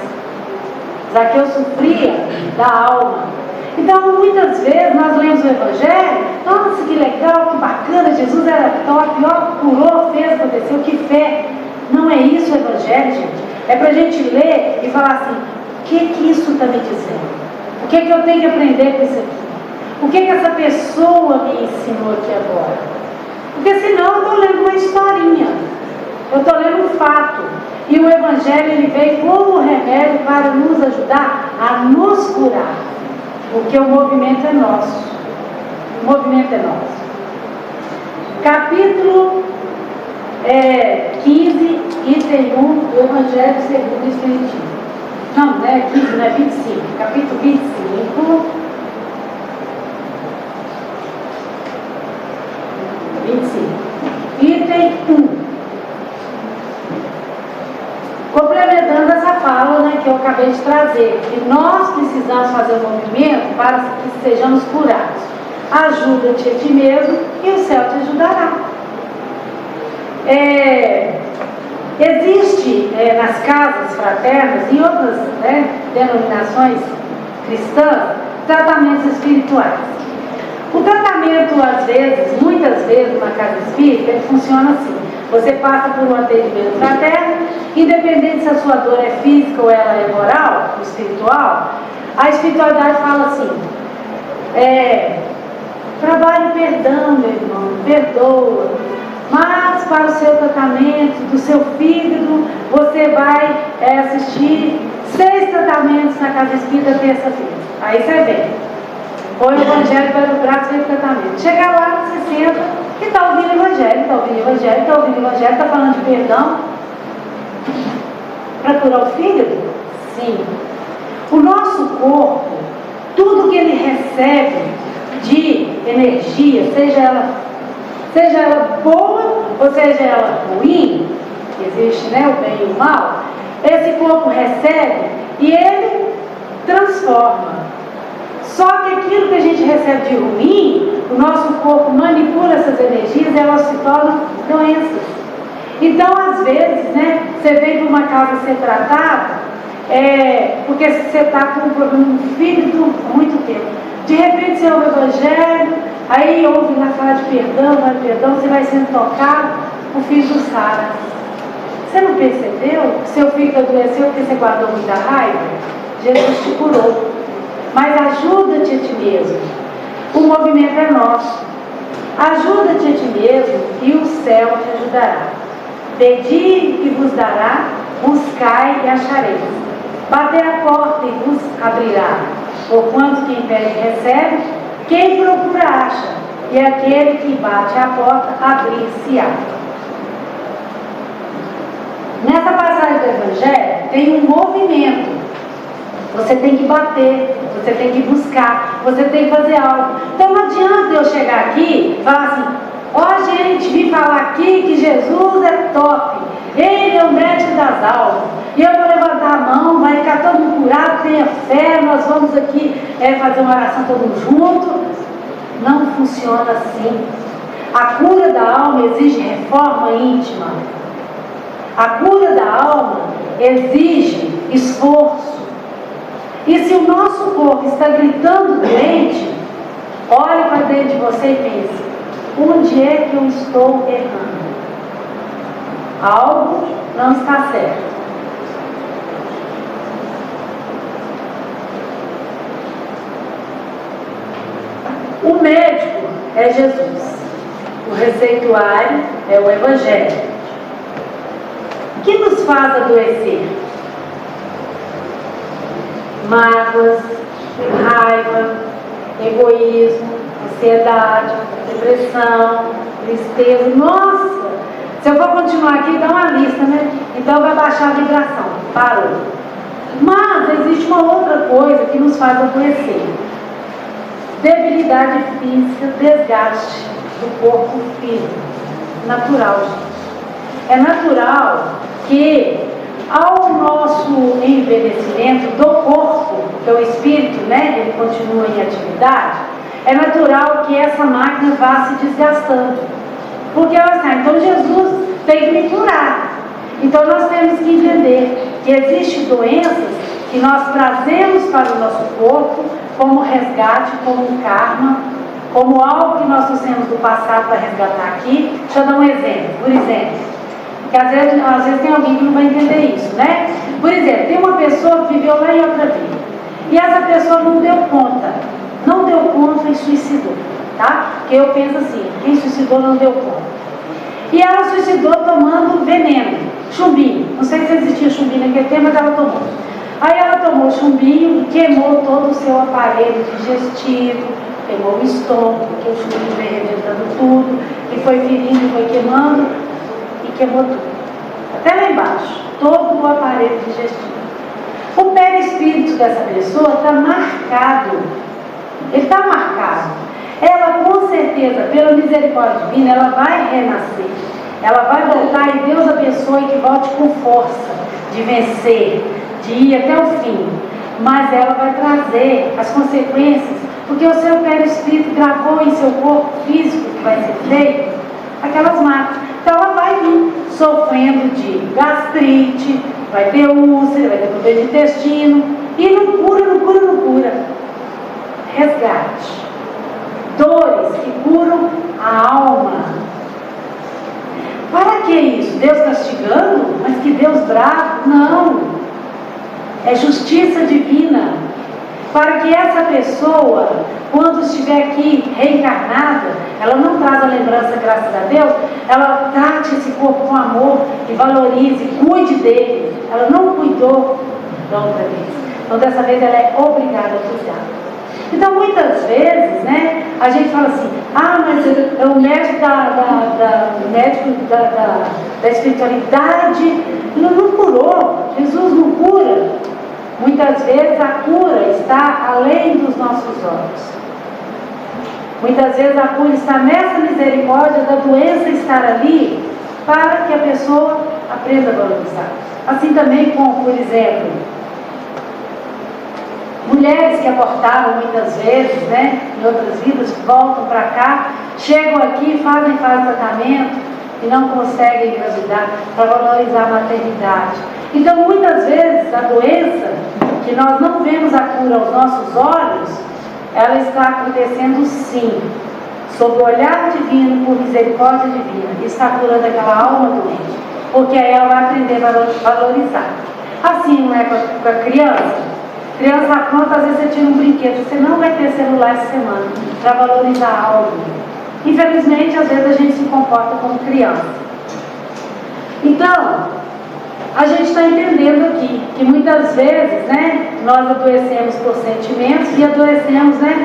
Zaqueu sofria da alma. Então, muitas vezes nós lemos o Evangelho, nossa, que legal, que bacana, Jesus era top, ó, curou, fez, aconteceu, que fé. Não é isso o Evangelho, gente. É para a gente ler e falar assim, o que isso está me dizendo? O que eu tenho que aprender com isso aqui? O que essa pessoa me ensinou aqui agora? Porque senão eu estou lendo uma historinha, eu estou lendo um fato. E o Evangelho ele veio como remédio para nos ajudar a nos curar. Porque o movimento é nosso. O movimento é nosso. Capítulo 15, item 1 do Evangelho segundo o Espiritismo. Não, não é 15, não é 25. Capítulo 25. 25. Item 1. Complementando essa fala, né, que eu acabei de trazer, que nós precisamos fazer um movimento para que sejamos curados. Ajuda-te a ti mesmo e o céu te ajudará. Existe nas casas fraternas e outras, né, denominações cristãs, tratamentos espirituais. O tratamento, às vezes, muitas vezes, na casa espírita, ele funciona assim. Você passa por um atendimento fraterno, independente se a sua dor é física ou ela é moral, espiritual, a espiritualidade fala assim, trabalhe o perdão, meu irmão, perdoa, mas para o seu tratamento do seu fígado, você vai assistir 6 tratamentos na casa espírita terça-feira. Aí você vem. Põe o Evangelho para o braço e vem o tratamento. Chega lá, você senta e está ouvindo o Evangelho, está ouvindo o Evangelho, está ouvindo o Evangelho, está falando de perdão. Para curar o fígado? Sim. O nosso corpo, tudo que ele recebe de energia, seja ela boa ou seja ela ruim, existe, né, o bem e o mal, esse corpo recebe e ele transforma. Só que aquilo que a gente recebe de ruim, o nosso corpo manipula essas energias e elas se tornam doenças. Então, às vezes, né, você vem para uma casa ser tratado, porque você está com um problema no fígado há muito tempo. De repente você ouve o Evangelho, aí ouve lá falar de perdão, você vai sendo tocado, o fígado sara. Você não percebeu que seu fígado adoeceu porque você guardou muita raiva? Jesus te curou. Mas ajuda-te a ti mesmo. O movimento é nosso. Ajuda-te a ti mesmo e o céu te ajudará. Pedi e vos dará, buscai e achareis. Bater a porta e vos abrirá. Porquanto quem pede recebe, quem procura acha, e aquele que bate a porta abrir-se-á. Nessa passagem do Evangelho tem um movimento. Você tem que bater, você tem que buscar, você tem que fazer algo. Então não adianta eu chegar aqui e falar assim: ó gente, vim falar aqui que Jesus é top, Ele é o médico das almas, e eu vou levantar a mão, vai ficar todo mundo curado, tenha fé, nós vamos aqui fazer uma oração todo mundo junto. Não funciona assim. A cura da alma exige reforma íntima. A cura da alma exige esforço. E se o nosso corpo está gritando doente, olhe para dentro de você e pense: onde é que eu estou errando? Algo não está certo. O médico é Jesus. O receituário é o Evangelho. O que nos faz adoecer? Mágoas, raiva, egoísmo, ansiedade, depressão, tristeza. Nossa! Se eu for continuar aqui, dá uma lista, né? Então vai baixar a vibração. Parou. Mas existe uma outra coisa que nos faz adoecer. Debilidade física, desgaste do corpo físico. Natural, gente. É natural que ao nosso envelhecimento do corpo, que é o espírito, né, ele continua em atividade, é natural que essa máquina vá se desgastando. Porque então Jesus tem que me curar. Então nós temos que entender que existem doenças que nós trazemos para o nosso corpo como resgate, como um karma, como algo que nós trouxemos do passado para resgatar aqui. Deixa eu dar um exemplo. Por exemplo, que às vezes tem alguém que não vai entender isso, né? Por exemplo, tem uma pessoa que viveu lá em outra vida, e essa pessoa não deu conta e suicidou, tá? Porque eu penso assim: quem suicidou não deu conta. E ela suicidou tomando veneno, chumbinho. Não sei se existia chumbinho naquele tempo, mas ela tomou. Aí ela tomou chumbinho e queimou todo o seu aparelho digestivo, queimou o estômago, porque o chumbinho veio arrebentando tudo, e foi ferindo, foi queimando, e queimou tudo. Até lá embaixo, todo o aparelho digestivo. O perispírito dessa pessoa está marcado. Ele está marcado. Ela, com certeza, pela misericórdia divina, ela vai renascer. Ela vai voltar e Deus abençoe que volte com força de vencer, de ir até o fim. Mas ela vai trazer as consequências, porque o seu perispírito gravou em seu corpo físico que vai ser feito aquelas marcas. Então ela vai vir sofrendo de gastrite, vai ter úlcera, vai ter problema de intestino, e não cura. Resgate. Dores que curam a alma. Para que isso? Deus castigando? Mas que Deus bravo? Não. É justiça divina. Para que essa pessoa, quando estiver aqui reencarnada, ela não traz a lembrança, graças a Deus, ela trate esse corpo com amor e valorize, cuide dele. Ela não cuidou da outra vez. Então dessa vez ela é obrigada a cuidar. Então muitas vezes, né, a gente fala assim: mas é o médico da espiritualidade não curou, Jesus não cura. Muitas vezes a cura está além dos nossos olhos. Muitas vezes a cura está nessa misericórdia da doença estar ali, para que a pessoa aprenda a valorizar. Assim também como, por exemplo, mulheres que abortaram muitas vezes, né, em outras vidas, voltam para cá, chegam aqui, fazem tratamento, e não conseguem engravidar, para valorizar a maternidade. Então, muitas vezes, a doença, que nós não vemos a cura aos nossos olhos, ela está acontecendo sim, sob o olhar divino, por misericórdia divina, e está curando aquela alma doente, porque aí ela vai aprender a valorizar. Assim, não é com a criança? Criança pronta, às vezes você tira um brinquedo, você não vai ter celular essa semana, para valorizar algo. Infelizmente, às vezes a gente se comporta como criança. Então, a gente está entendendo aqui que muitas vezes, né, nós adoecemos por sentimentos e adoecemos, né,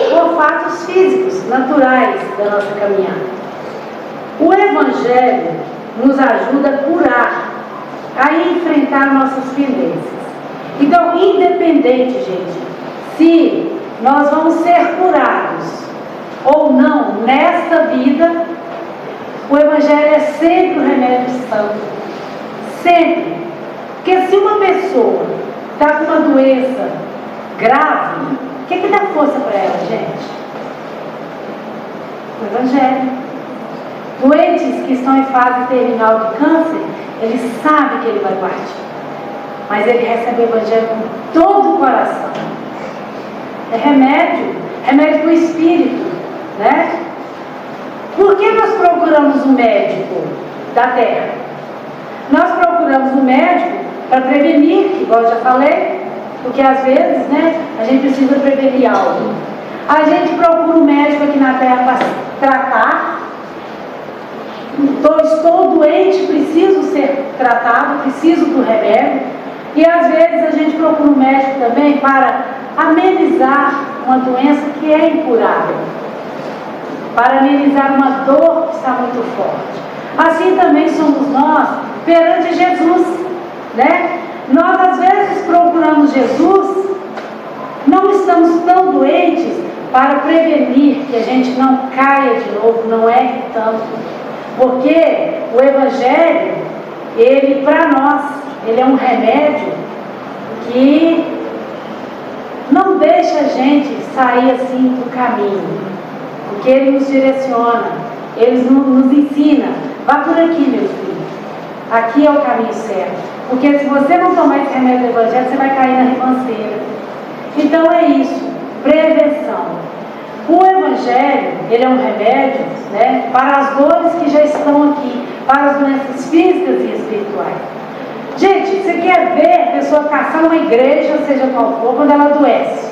por fatos físicos, naturais da nossa caminhada. O Evangelho nos ajuda a curar, a enfrentar nossas pendências. Então, independente, gente, se nós vamos ser curados ou não nesta vida, o Evangelho é sempre o remédio santo. Sempre. Porque se uma pessoa está com uma doença grave, o que dá força para ela, gente? O Evangelho. Doentes que estão em fase terminal de câncer, ele sabe que ele vai partir. Mas ele recebe o Evangelho com todo o coração. É remédio para o espírito, né? Por que nós procuramos um médico da terra? Nós procuramos um médico para prevenir, igual eu já falei, porque às vezes, né, a gente precisa prevenir algo. A gente procura um médico aqui na terra para tratar. Estou doente, preciso ser tratado, preciso do remédio. E às vezes a gente procura um médico também para amenizar uma doença que é incurável, para amenizar uma dor que está muito forte. Assim também somos nós perante Jesus, né? Nós às vezes procuramos Jesus, não estamos tão doentes para prevenir que a gente não caia de novo, não erre tanto, porque o Evangelho, ele para nós, ele é um remédio que não deixa a gente sair assim do caminho, porque ele nos direciona, ele nos ensina. Vá por aqui, meu filho, aqui é o caminho certo, porque se você não tomar esse remédio do Evangelho, você vai cair na ribanceira. Então é isso, prevenção. O Evangelho, ele é um remédio, né, para as dores que já estão aqui, para as doenças físicas e espirituais. Gente, você quer ver a pessoa caçar uma igreja, seja qual for, quando ela adoece?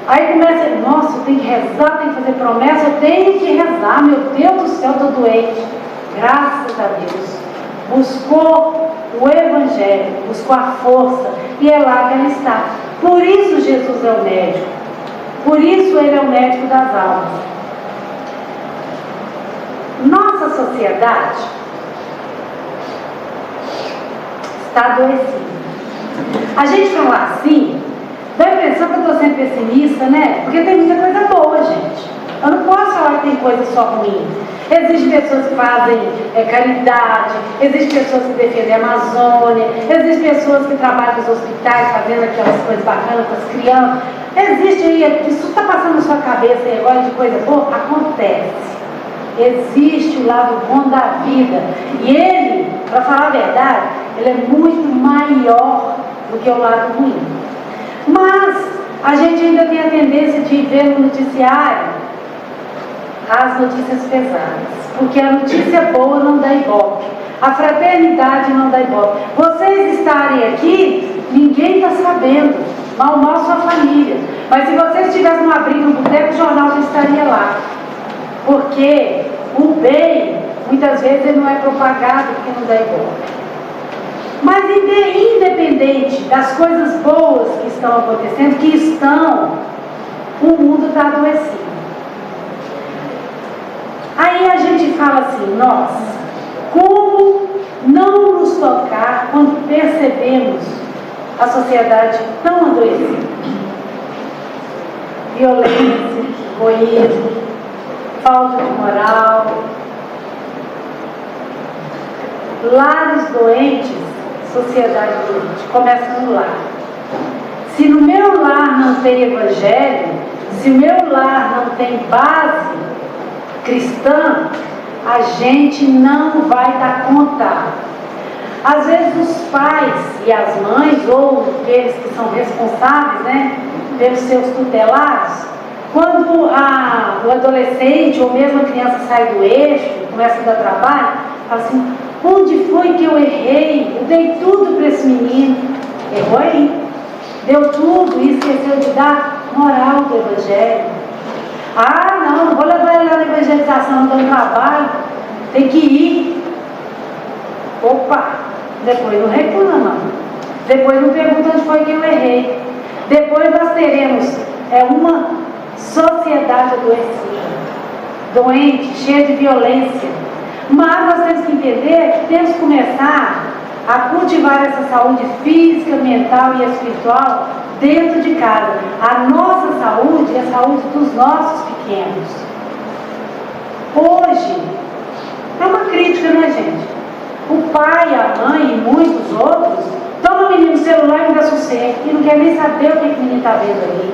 Aí começa, nossa, eu tenho que rezar, tenho que fazer promessa, eu tenho que rezar, meu Deus do céu, estou doente. Graças a Deus. Buscou o Evangelho, buscou a força, e é lá que ela está. Por isso Jesus é o médico. Por isso ele é o médico das almas. Nossa sociedade está adoecida. A gente falar assim, dá a impressão que eu estou sendo pessimista, né? Porque tem muita coisa boa, gente. Eu não posso falar que tem coisa só ruim. Existem pessoas que fazem caridade, existem pessoas que defendem a Amazônia, existem pessoas que trabalham nos hospitais fazendo aquelas coisas bacanas com as crianças. Existe aí, isso está passando na sua cabeça aí agora de coisa boa? Acontece. Existe o lado bom da vida. E ele, para falar a verdade, ele é muito maior do que o lado ruim. Mas a gente ainda tem a tendência de ver no noticiário as notícias pesadas, porque a notícia boa não dá ibope, a fraternidade não dá ibope. Vocês estarem aqui, ninguém está sabendo, mal sua família. Mas se vocês estivessem numa briga no boteco, o jornal já estaria lá. Porque o bem, muitas vezes, ele não é propagado porque não dá ibope. Mas independente das coisas boas que estão acontecendo, o mundo está adoecido. Aí a gente fala assim, nossa, como não nos tocar quando percebemos a sociedade tão adoecida? Violência, egoísmo, falta de moral, lares doentes, sociedade doente, começa no lar. Se no meu lar não tem evangelho, se o meu lar não tem base cristã, a gente não vai dar conta. Às vezes os pais e as mães, ou aqueles que são responsáveis, né, pelos seus tutelados, quando o adolescente ou mesmo a criança sai do eixo, começa a dar trabalho, fala assim: onde foi que eu errei? Eu dei tudo para esse menino. Errou aí. Deu tudo e esqueceu de dar moral do Evangelho. Não vou levar ele lá na evangelização, não dando trabalho, tem que ir. Opa, depois não reclama, depois não pergunta onde foi que eu errei. Depois nós teremos uma sociedade adoecida, doente, cheia de violência. Mas nós temos que entender que temos que começar a cultivar essa saúde física, mental e espiritual dentro de casa. A nossa saúde é a saúde dos nossos pequenos. Hoje, é uma crítica, né, gente? O pai, a mãe e muitos outros toma o menino no celular e não dá sossego, e não quer nem saber o que o menino está vendo ali.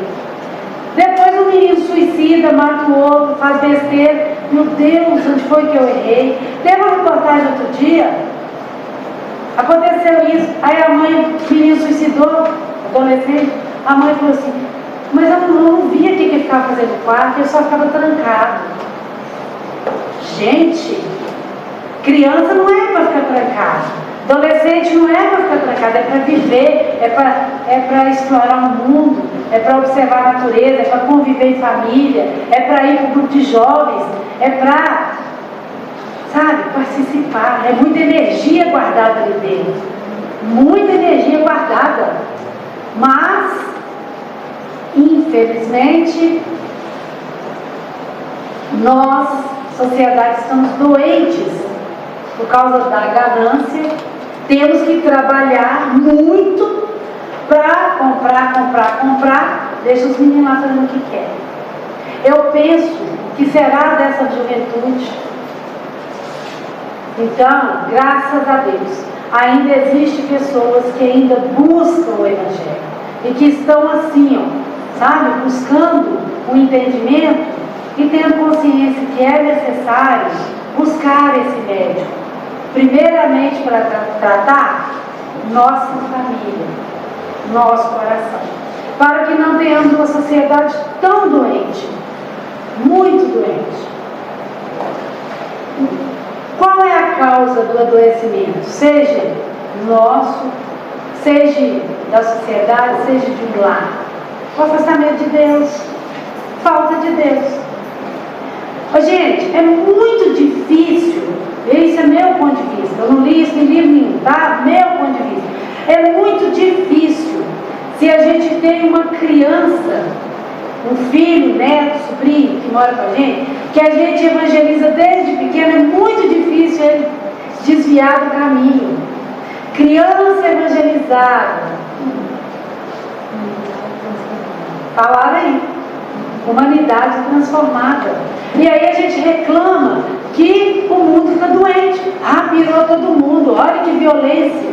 Depois o menino suicida, mata o outro, faz besteira. Meu Deus, onde foi que eu errei? Teve uma reportagem outro dia, aconteceu isso, aí a mãe, o menino suicidou, adolescente, a mãe falou assim: mas eu não via o que ele ficava fazendo no quarto, ele só ficava trancado. Gente, criança não é para ficar trancado. Adolescente não é para ficar trancado, é para viver, é para explorar o mundo, é para observar a natureza, é para conviver em família, é para ir para o grupo de jovens, é para, participar. É muita energia guardada ali dentro, muita energia guardada. Mas, infelizmente, nós, sociedade, estamos doentes por causa da ganância. Temos que trabalhar muito para comprar, deixa os meninos lá fazendo o que querem. Eu penso que será dessa juventude. Então, graças a Deus, ainda existem pessoas que ainda buscam o Evangelho e que estão assim, buscando o entendimento e tendo consciência que é necessário buscar esse médico, primeiramente para tratar nossa família, nosso coração, para que não tenhamos uma sociedade tão doente, muito doente. Qual é a causa do adoecimento? Seja nosso, seja da sociedade, seja de um lar. O afastamento de Deus, falta de Deus. Gente, é muito difícil, esse é meu ponto de vista, eu não li isso em livro nenhum, tá? Meu ponto de vista. É muito difícil se a gente tem uma criança, um filho, neto, sobrinho que mora com a gente, que a gente evangeliza desde pequeno, é muito difícil ele desviar do caminho. Criança evangelizada, falaram aí, humanidade transformada. E aí a gente reclama que o mundo está doente. Pirou todo mundo, olha que violência.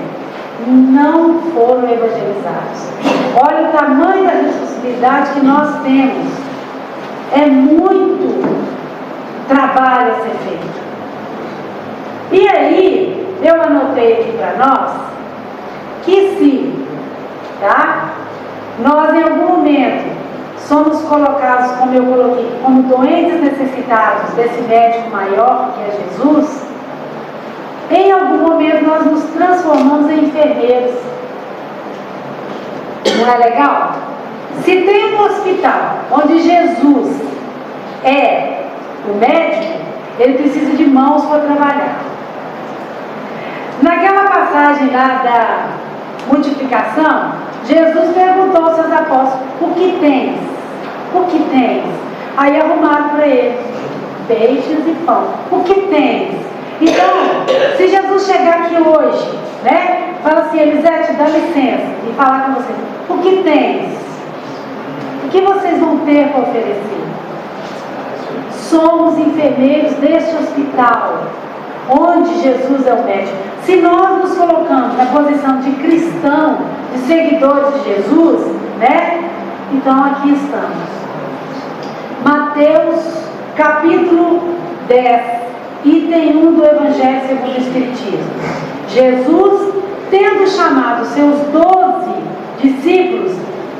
Não foram evangelizados. Olha o tamanho da responsabilidade que nós temos. É muito trabalho a ser feito. E aí, eu anotei aqui para nós que se, nós em algum momento somos colocados, como eu coloquei, como doentes necessitados desse médico maior que é Jesus, em algum momento nós nos transformamos em enfermeiros. Não é legal? Se tem um hospital onde Jesus é o médico, ele precisa de mãos para trabalhar. Naquela passagem lá da multiplicação, Jesus perguntou aos seus apóstolos: o que tens? O que tens? Aí arrumaram para ele peixes e pão. O que tens? Então, se Jesus chegar aqui hoje, fala assim: Elisete, dá licença, e falar com você: o que tens? O que vocês vão ter para oferecer? Somos enfermeiros deste hospital, onde Jesus é o médico. Se nós nos colocamos na posição de cristão, de seguidores de Jesus, então aqui estamos. Mateus capítulo 10, item 1 do Evangelho segundo o Espiritismo. Jesus, tendo chamado seus 12 discípulos,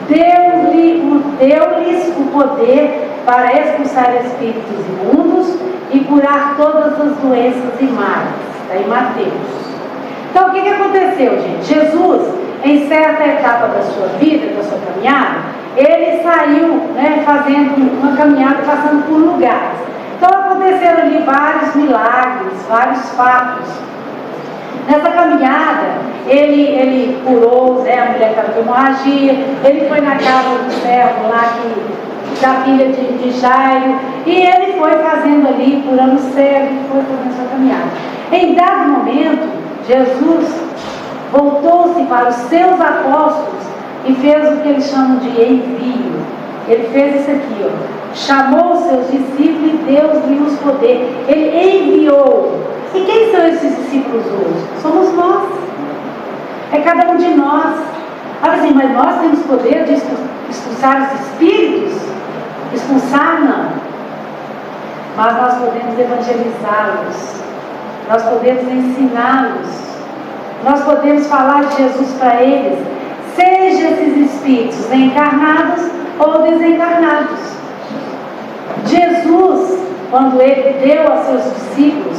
deu-lhes o poder para expulsar espíritos imundos e curar todas as doenças e males. Está em Mateus. Então, o que aconteceu, gente? Jesus, em certa etapa da sua vida, da sua caminhada, ele saiu, fazendo uma caminhada, passando por lugares. Então, aconteceram ali vários milagres, vários fatos. Nessa caminhada, ele curou, a mulher que estava com hemorragia, ele foi na casa do servo lá, da filha de Jairo, e ele foi fazendo ali, curando o cego, foi fazendo sua caminhada. Em dado momento, Jesus voltou-se para os seus apóstolos e fez o que eles chamam de envio. Ele fez isso aqui, chamou os seus discípulos e deu-lhes poder. Ele enviou. E quem são esses discípulos hoje? Somos nós. É cada um de nós. Assim, mas nós temos poder de expulsar os espíritos? Expulsar não. Mas nós podemos evangelizá-los. Nós podemos ensiná-los. Nós podemos falar de Jesus para eles. Seja esses espíritos encarnados ou desencarnados. Jesus, quando ele deu a seus discípulos,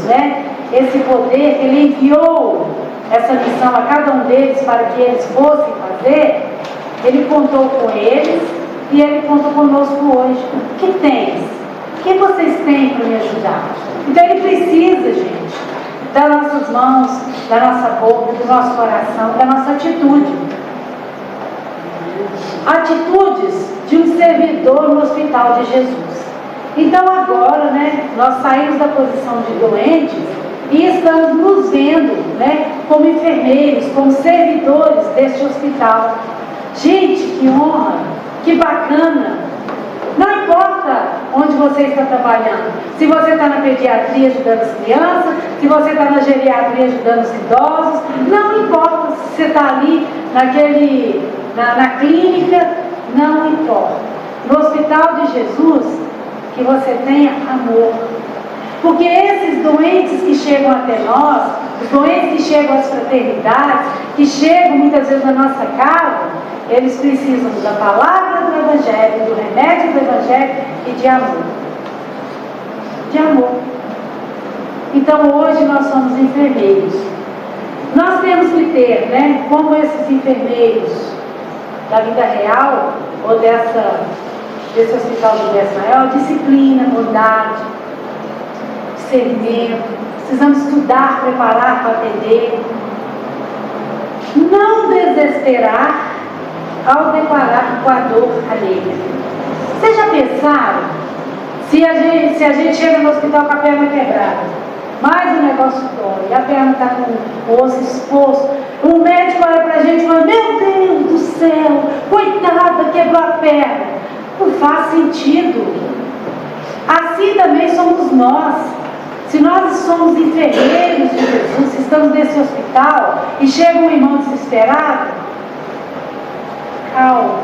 esse poder, ele enviou essa missão a cada um deles para que eles fossem fazer, ele contou com eles e ele conta conosco hoje. O que tens? O que vocês têm para me ajudar? Então ele precisa, gente, das nossas mãos, da nossa boca, do nosso coração, da nossa atitude. Atitudes de um servidor no hospital de Jesus. Então agora, nós saímos da posição de doentes e estamos nos vendo, como enfermeiros, como servidores deste hospital. Gente, que honra, que bacana. Não importa onde você está trabalhando, se você está na pediatria ajudando as crianças, se você está na geriatria ajudando os idosos, não importa se você está ali na clínica, não importa. No hospital de Jesus, que você tenha amor. Porque esses doentes que chegam até nós, os doentes que chegam às fraternidades, que chegam muitas vezes na nossa casa, eles precisam da palavra do Evangelho, do remédio do Evangelho e de amor. De amor. Então hoje nós somos enfermeiros. Nós temos que ter, como esses enfermeiros da vida real, ou desse hospital do Israel, disciplina, bondade, discernimento. Precisamos estudar, preparar para atender. Não desesperar ao deparar com a dor alheia. Vocês já pensaram? Se a gente chega no hospital com a perna quebrada, mais um negócio dói, a perna está com o osso exposto, o médico olha para a gente e fala: meu Deus do céu, coitada, quebrou a perna. Não faz sentido. Assim também somos nós. Se nós somos enfermeiros de Jesus, se estamos nesse hospital e chega um irmão desesperado, calma,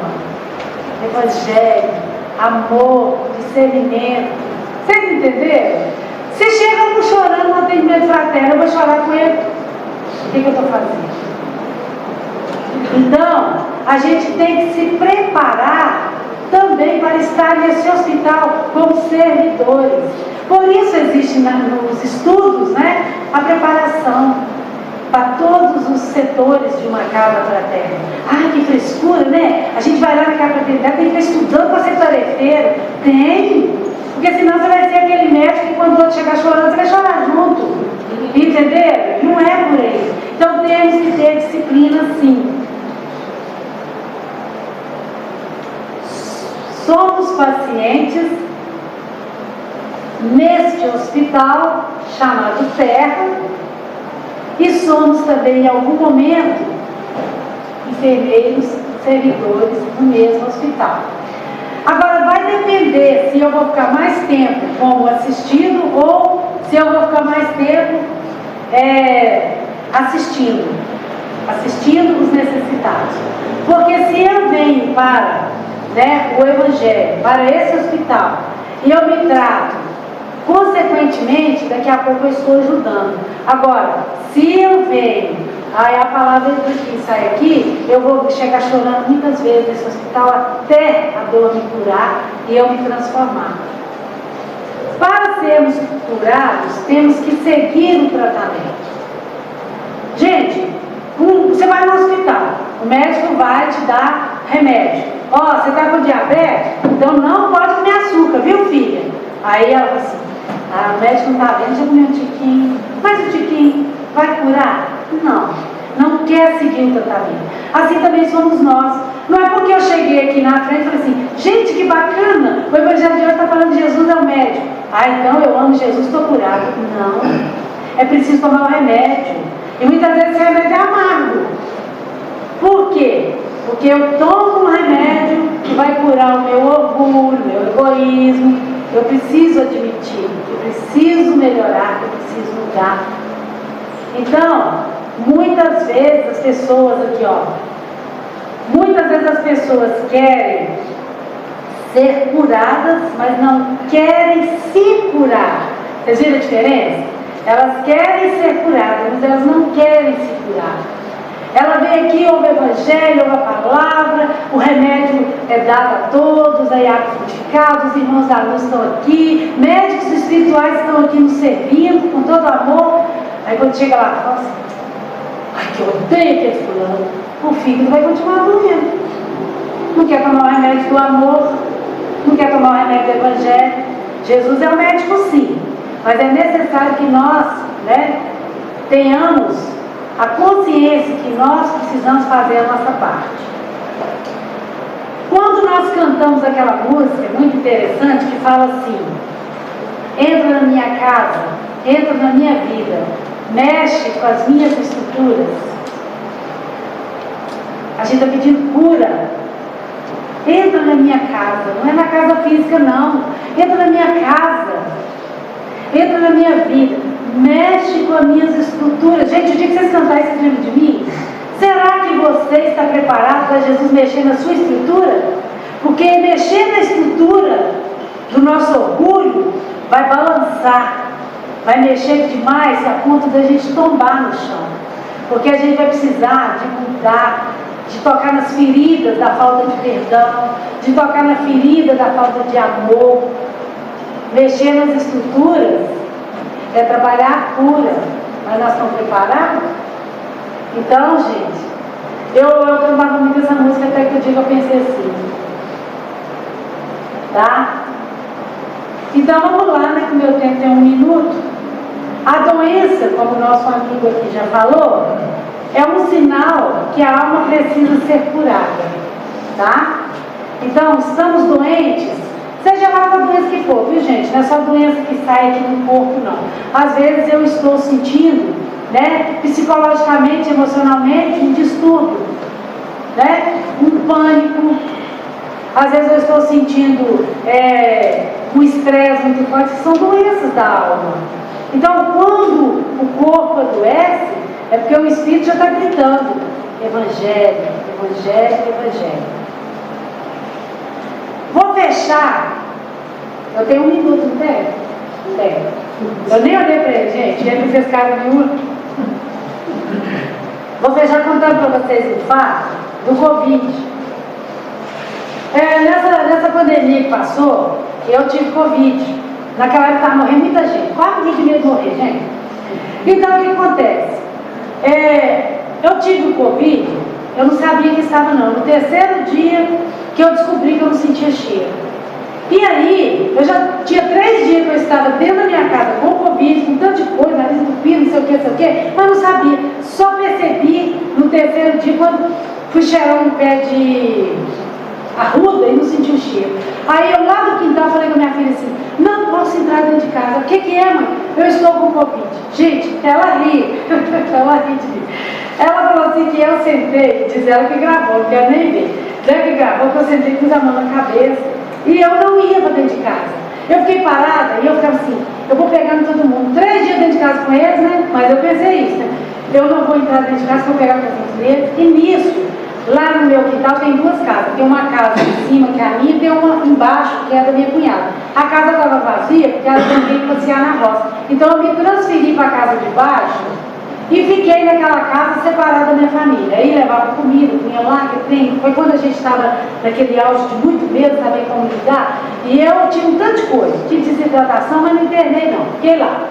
evangelho, amor, discernimento. Vocês entenderam? Se chega um chorando no atendimento fraterno, eu vou chorar com ele. O que eu estou fazendo? Então, a gente tem que se preparar também para estar nesse hospital como servidores. Por isso existe nos estudos, a preparação para todos os setores de uma casa fraterna. Ah, que frescura, A gente vai lá na casa fraterna, tem que estar estudando para ser tarefeiro. Tem, porque senão você vai ser aquele médico que quando o outro chegar chorando, você vai chorar junto. Entenderam? Não é por aí. Então temos que ter disciplina, sim. Somos pacientes neste hospital chamado Terra e somos também em algum momento enfermeiros, servidores no mesmo hospital. Agora vai depender se eu vou ficar mais tempo como assistido ou se eu vou ficar mais tempo assistindo os necessitados. Porque se eu venho para o Evangelho, para esse hospital, e eu me trato Consequentemente, daqui a pouco eu estou ajudando. Agora, se eu venho, aí a palavra que sai aqui, eu vou chegar chorando muitas vezes nesse hospital até a dor me curar e eu me transformar. Para sermos curados, temos que seguir o tratamento. Gente, você vai no hospital, o médico vai te dar remédio. Ó, você está com diabetes? Então não pode comer açúcar, viu, filha? Aí ela fala assim, o médico não está vendo, já comeu um tiquinho. Mas o tiquinho vai curar? Não quer seguir o tratamento. Assim também somos nós. Não é porque eu cheguei aqui na frente e falei assim, gente, que bacana, o Evangelho de hoje está falando de Jesus é o médico. Então eu amo Jesus, estou curado. Não, é preciso tomar o remédio. E muitas vezes esse remédio é amargo. Por quê? Porque eu tomo um remédio que vai curar o meu orgulho, o meu egoísmo. Eu preciso admitir, eu preciso melhorar, eu preciso mudar. Então, muitas vezes as pessoas aqui, muitas vezes as pessoas querem ser curadas, mas não querem se curar. Vocês viram a diferença? Elas querem ser curadas, mas elas não querem se curar. Ela vem aqui, ouve o Evangelho, ouve a palavra, o remédio é dado a todos, aí água frutificada, os irmãos da luz estão aqui, médicos espirituais estão aqui nos servindo com todo amor. Aí quando chega lá, fala assim, ai, que eu odeio aquele fulano, o fígado vai continuar doendo. Não quer tomar o remédio do amor, não quer tomar o remédio do Evangelho. Jesus é o médico sim, mas é necessário que nós, tenhamos a consciência que nós precisamos fazer a nossa parte. Quando nós cantamos aquela música muito interessante que fala assim, entra na minha casa, entra na minha vida, mexe com as minhas estruturas, a gente está pedindo cura. Entra na minha casa, não é na casa física não, entra na minha casa, entra na minha vida, mexe com as minhas estruturas. Gente, o dia que vocês cantarem esse treino de mim, será que você está preparado para Jesus mexer na sua estrutura? Porque mexer na estrutura do nosso orgulho vai balançar, vai mexer demais a ponto da gente tombar no chão. Porque a gente vai precisar de mudar, de tocar nas feridas da falta de perdão, de tocar na ferida da falta de amor. Mexer nas estruturas é trabalhar a cura, mas nós estamos preparados? Então, gente, eu cantava muito essa música até que o dia que eu pensei assim, tá? Então vamos lá, né, que o meu tempo tem 1 minuto. A doença, como o nosso amigo aqui já falou, é um sinal que a alma precisa ser curada, tá? Então, estamos doentes, seja lá qual doença que for, viu, gente? Não é só doença que sai aqui no corpo, não. Às vezes eu estou sentindo, psicologicamente, emocionalmente, um distúrbio, um pânico. Às vezes eu estou sentindo um estresse muito forte, que são doenças da alma. Então, quando o corpo adoece, é porque o Espírito já está gritando, Evangelho, Evangelho, Evangelho. Vou fechar. Eu tenho 1 minuto, não tem? Tem. Eu nem olhei para ele, gente. Ele não fez cara nenhuma. Vou fechar contando para vocês um fato do Covid. Nessa pandemia que passou, eu tive Covid. Naquela época estava morrendo muita gente. 4 dias de medo de morrer, gente. Então, o que acontece? Eu tive o Covid, eu não sabia que estava não. No 3º dia que eu descobri que eu não sentia cheiro. E aí, eu já tinha 3 dias que eu estava dentro da minha casa com Covid, com tanto de coisa, nariz entupido, não sei o que, mas não sabia. Só percebi no 3º dia quando fui cheirar um pé de arruda e não senti o cheiro. Aí eu lá no quintal falei com a minha filha assim, não posso entrar dentro de casa. O que é, mãe? Eu estou com Covid. Gente, ela ri, ela ri de mim. Ela falou assim que eu sentei, diz ela que gravou, não quero nem ver. Já que gravou, que eu sentei com a mão na cabeça e eu não ia para dentro de casa. Eu fiquei parada e eu ficava assim, eu vou pegando todo mundo. 3 dias dentro de casa com eles, mas eu pensei isso, Eu não vou entrar dentro de casa, vou pegar com eles. E nisso, Lá no meu quintal tem duas casas. Tem uma casa em cima, que é a minha, e tem uma embaixo, que é da minha cunhada. A casa estava vazia porque ela também ia passear na roça. Então eu me transferi para a casa de baixo e fiquei naquela casa separada da minha família. Aí levava comida, vinha lá, que tem. Foi quando a gente estava naquele auge de muito medo, sabia como lidar. E eu tinha um tanto de coisa. Tive desidratação, mas não internei não. Fiquei lá.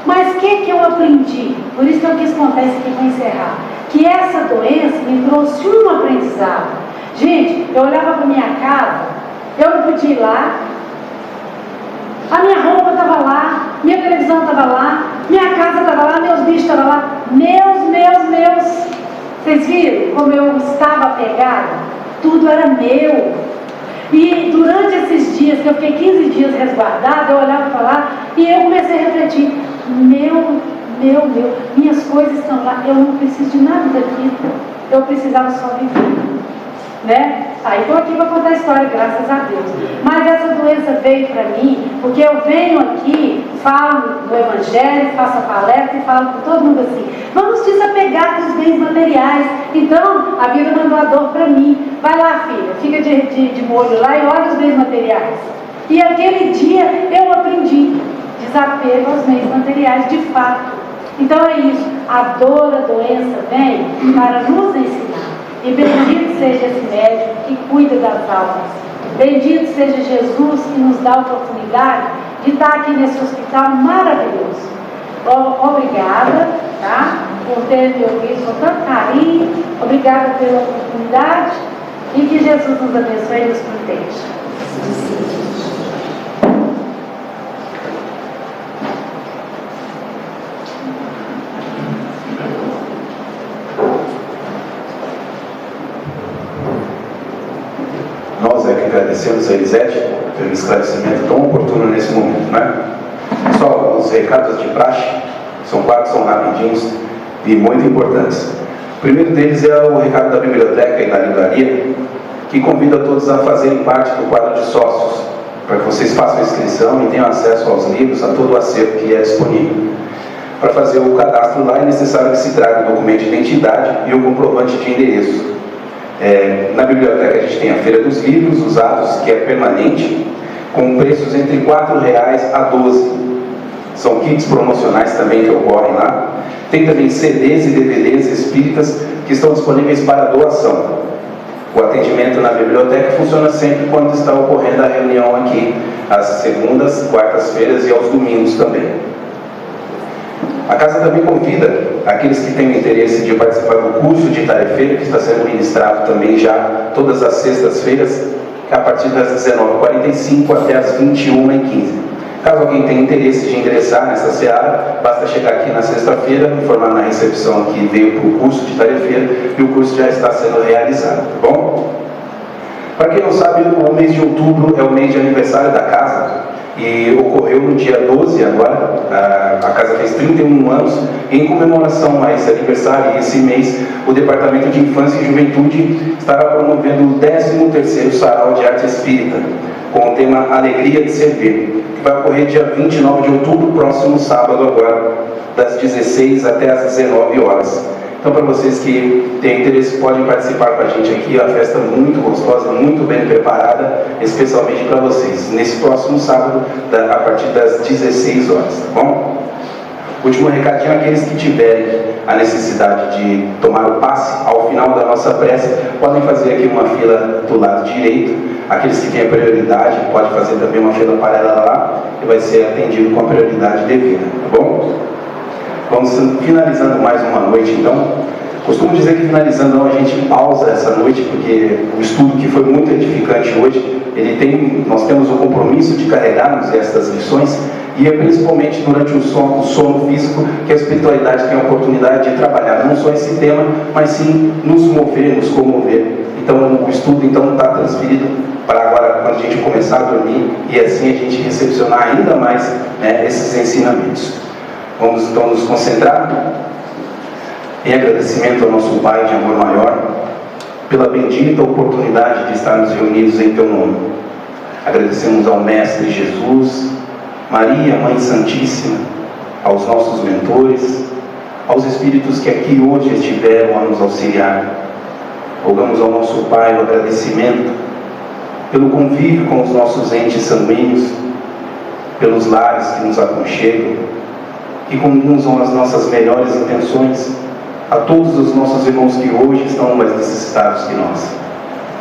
Mas o que eu aprendi? Por isso que eu quis contar isso aqui para encerrar. Que essa doença me trouxe um aprendizado. Gente, eu olhava para minha casa, eu não podia ir lá, a minha roupa estava lá, minha televisão estava lá, minha casa estava lá, meus bichos estavam lá, meus. Vocês viram como eu estava apegada? Tudo era meu. E durante esses dias, que eu fiquei 15 dias resguardada, eu olhava para lá e eu comecei a refletir, minhas coisas estão lá, eu não preciso de nada daquilo, eu precisava só viver, né? Aí estou aqui para contar a história, graças a Deus. Mas essa doença veio para mim, porque eu venho aqui, falo do Evangelho, faço a palestra e falo com todo mundo assim, vamos desapegar dos bens materiais. Então, a vida mandou a dor para mim, vai lá filha, fica de molho lá e olha os bens materiais. E aquele dia eu aprendi desapego aos bens materiais de fato. Então é isso, a dor, a doença vem para nos ensinar. E bendito seja esse médico que cuida das almas. Bendito seja Jesus que nos dá a oportunidade de estar aqui nesse hospital maravilhoso. Obrigada, tá? Por ter me ouvido com tanto carinho. Obrigada pela oportunidade. E que Jesus nos abençoe e nos proteja. Nós é que agradecemos a Elisete pelo esclarecimento tão oportuno nesse momento, né? Só os recados de praxe, são 4, são rapidinhos e muito importantes. O primeiro deles é o recado da biblioteca e da livraria, que convida todos a fazerem parte do quadro de sócios, para que vocês façam a inscrição e tenham acesso aos livros, a todo o acervo que é disponível. Para fazer o cadastro lá é necessário que se traga o documento de identidade e o comprovante de endereço. Na biblioteca a gente tem a Feira dos Livros Usados, que é permanente, com preços entre R$ 4,00 a 12. São kits promocionais também que ocorrem lá. Tem também CDs e DVDs espíritas que estão disponíveis para doação. O atendimento na biblioteca funciona sempre quando está ocorrendo a reunião aqui, às segundas, quartas-feiras e aos domingos também. A casa também convida aqueles que têm interesse de participar do curso de tarefeiro, que está sendo ministrado também já todas as sextas-feiras, a partir das 19h45 até as 21h15. Caso alguém tenha interesse de ingressar nessa seara, basta chegar aqui na sexta-feira, informar na recepção que veio para o curso de tarefeiro e o curso já está sendo realizado, tá bom? Para quem não sabe, o mês de outubro é o mês de aniversário da casa. E ocorreu no dia 12 agora, a casa fez 31 anos, e em comemoração a esse aniversário e esse mês, o Departamento de Infância e Juventude estará promovendo o 13º Sarau de Arte Espírita, com o tema Alegria de Servir, que vai ocorrer dia 29 de outubro, próximo sábado agora, das 16 até as 19 horas. Então, para vocês que têm interesse, podem participar com a gente aqui. É uma festa muito gostosa, muito bem preparada, especialmente para vocês, nesse próximo sábado, a partir das 16 horas, tá bom? Último recadinho: aqueles que tiverem a necessidade de tomar o passe, ao final da nossa prece, podem fazer aqui uma fila do lado direito. Aqueles que têm a prioridade, podem fazer também uma fila paralela lá, e vai ser atendido com a prioridade devida, tá bom? Vamos finalizando mais uma noite, então. Costumo dizer que finalizando a gente pausa essa noite, porque o estudo que foi muito edificante hoje, nós temos o compromisso de carregarmos estas lições, e é principalmente durante o sono físico que a espiritualidade tem a oportunidade de trabalhar não só esse tema, mas sim nos mover, nos comover. Então o estudo está transferido para agora, quando a gente começar a dormir, e assim a gente recepcionar ainda mais, né, esses ensinamentos. Vamos então nos concentrar em agradecimento ao nosso Pai de amor maior, pela bendita oportunidade de estarmos reunidos em Teu nome. Agradecemos ao Mestre Jesus, Maria, Mãe Santíssima, aos nossos mentores, aos Espíritos que aqui hoje estiveram a nos auxiliar. Rogamos ao nosso Pai o agradecimento pelo convívio com os nossos entes sanguíneos, pelos lares que nos aconchegam, que conduzam as nossas melhores intenções a todos os nossos irmãos que hoje estão mais necessitados que nós,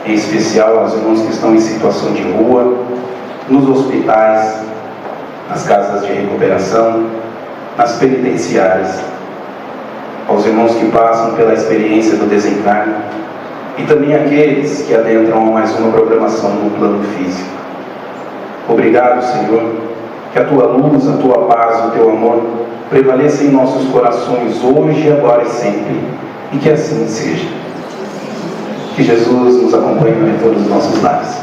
em especial aos irmãos que estão em situação de rua, nos hospitais, nas casas de recuperação, nas penitenciárias, aos irmãos que passam pela experiência do desencarne e também aqueles que adentram a mais uma programação no plano físico. Obrigado, Senhor, que a Tua luz, a Tua paz, o Teu amor prevaleça em nossos corações hoje, agora e sempre, e que assim seja. Que Jesus nos acompanhe em todos os nossos lares.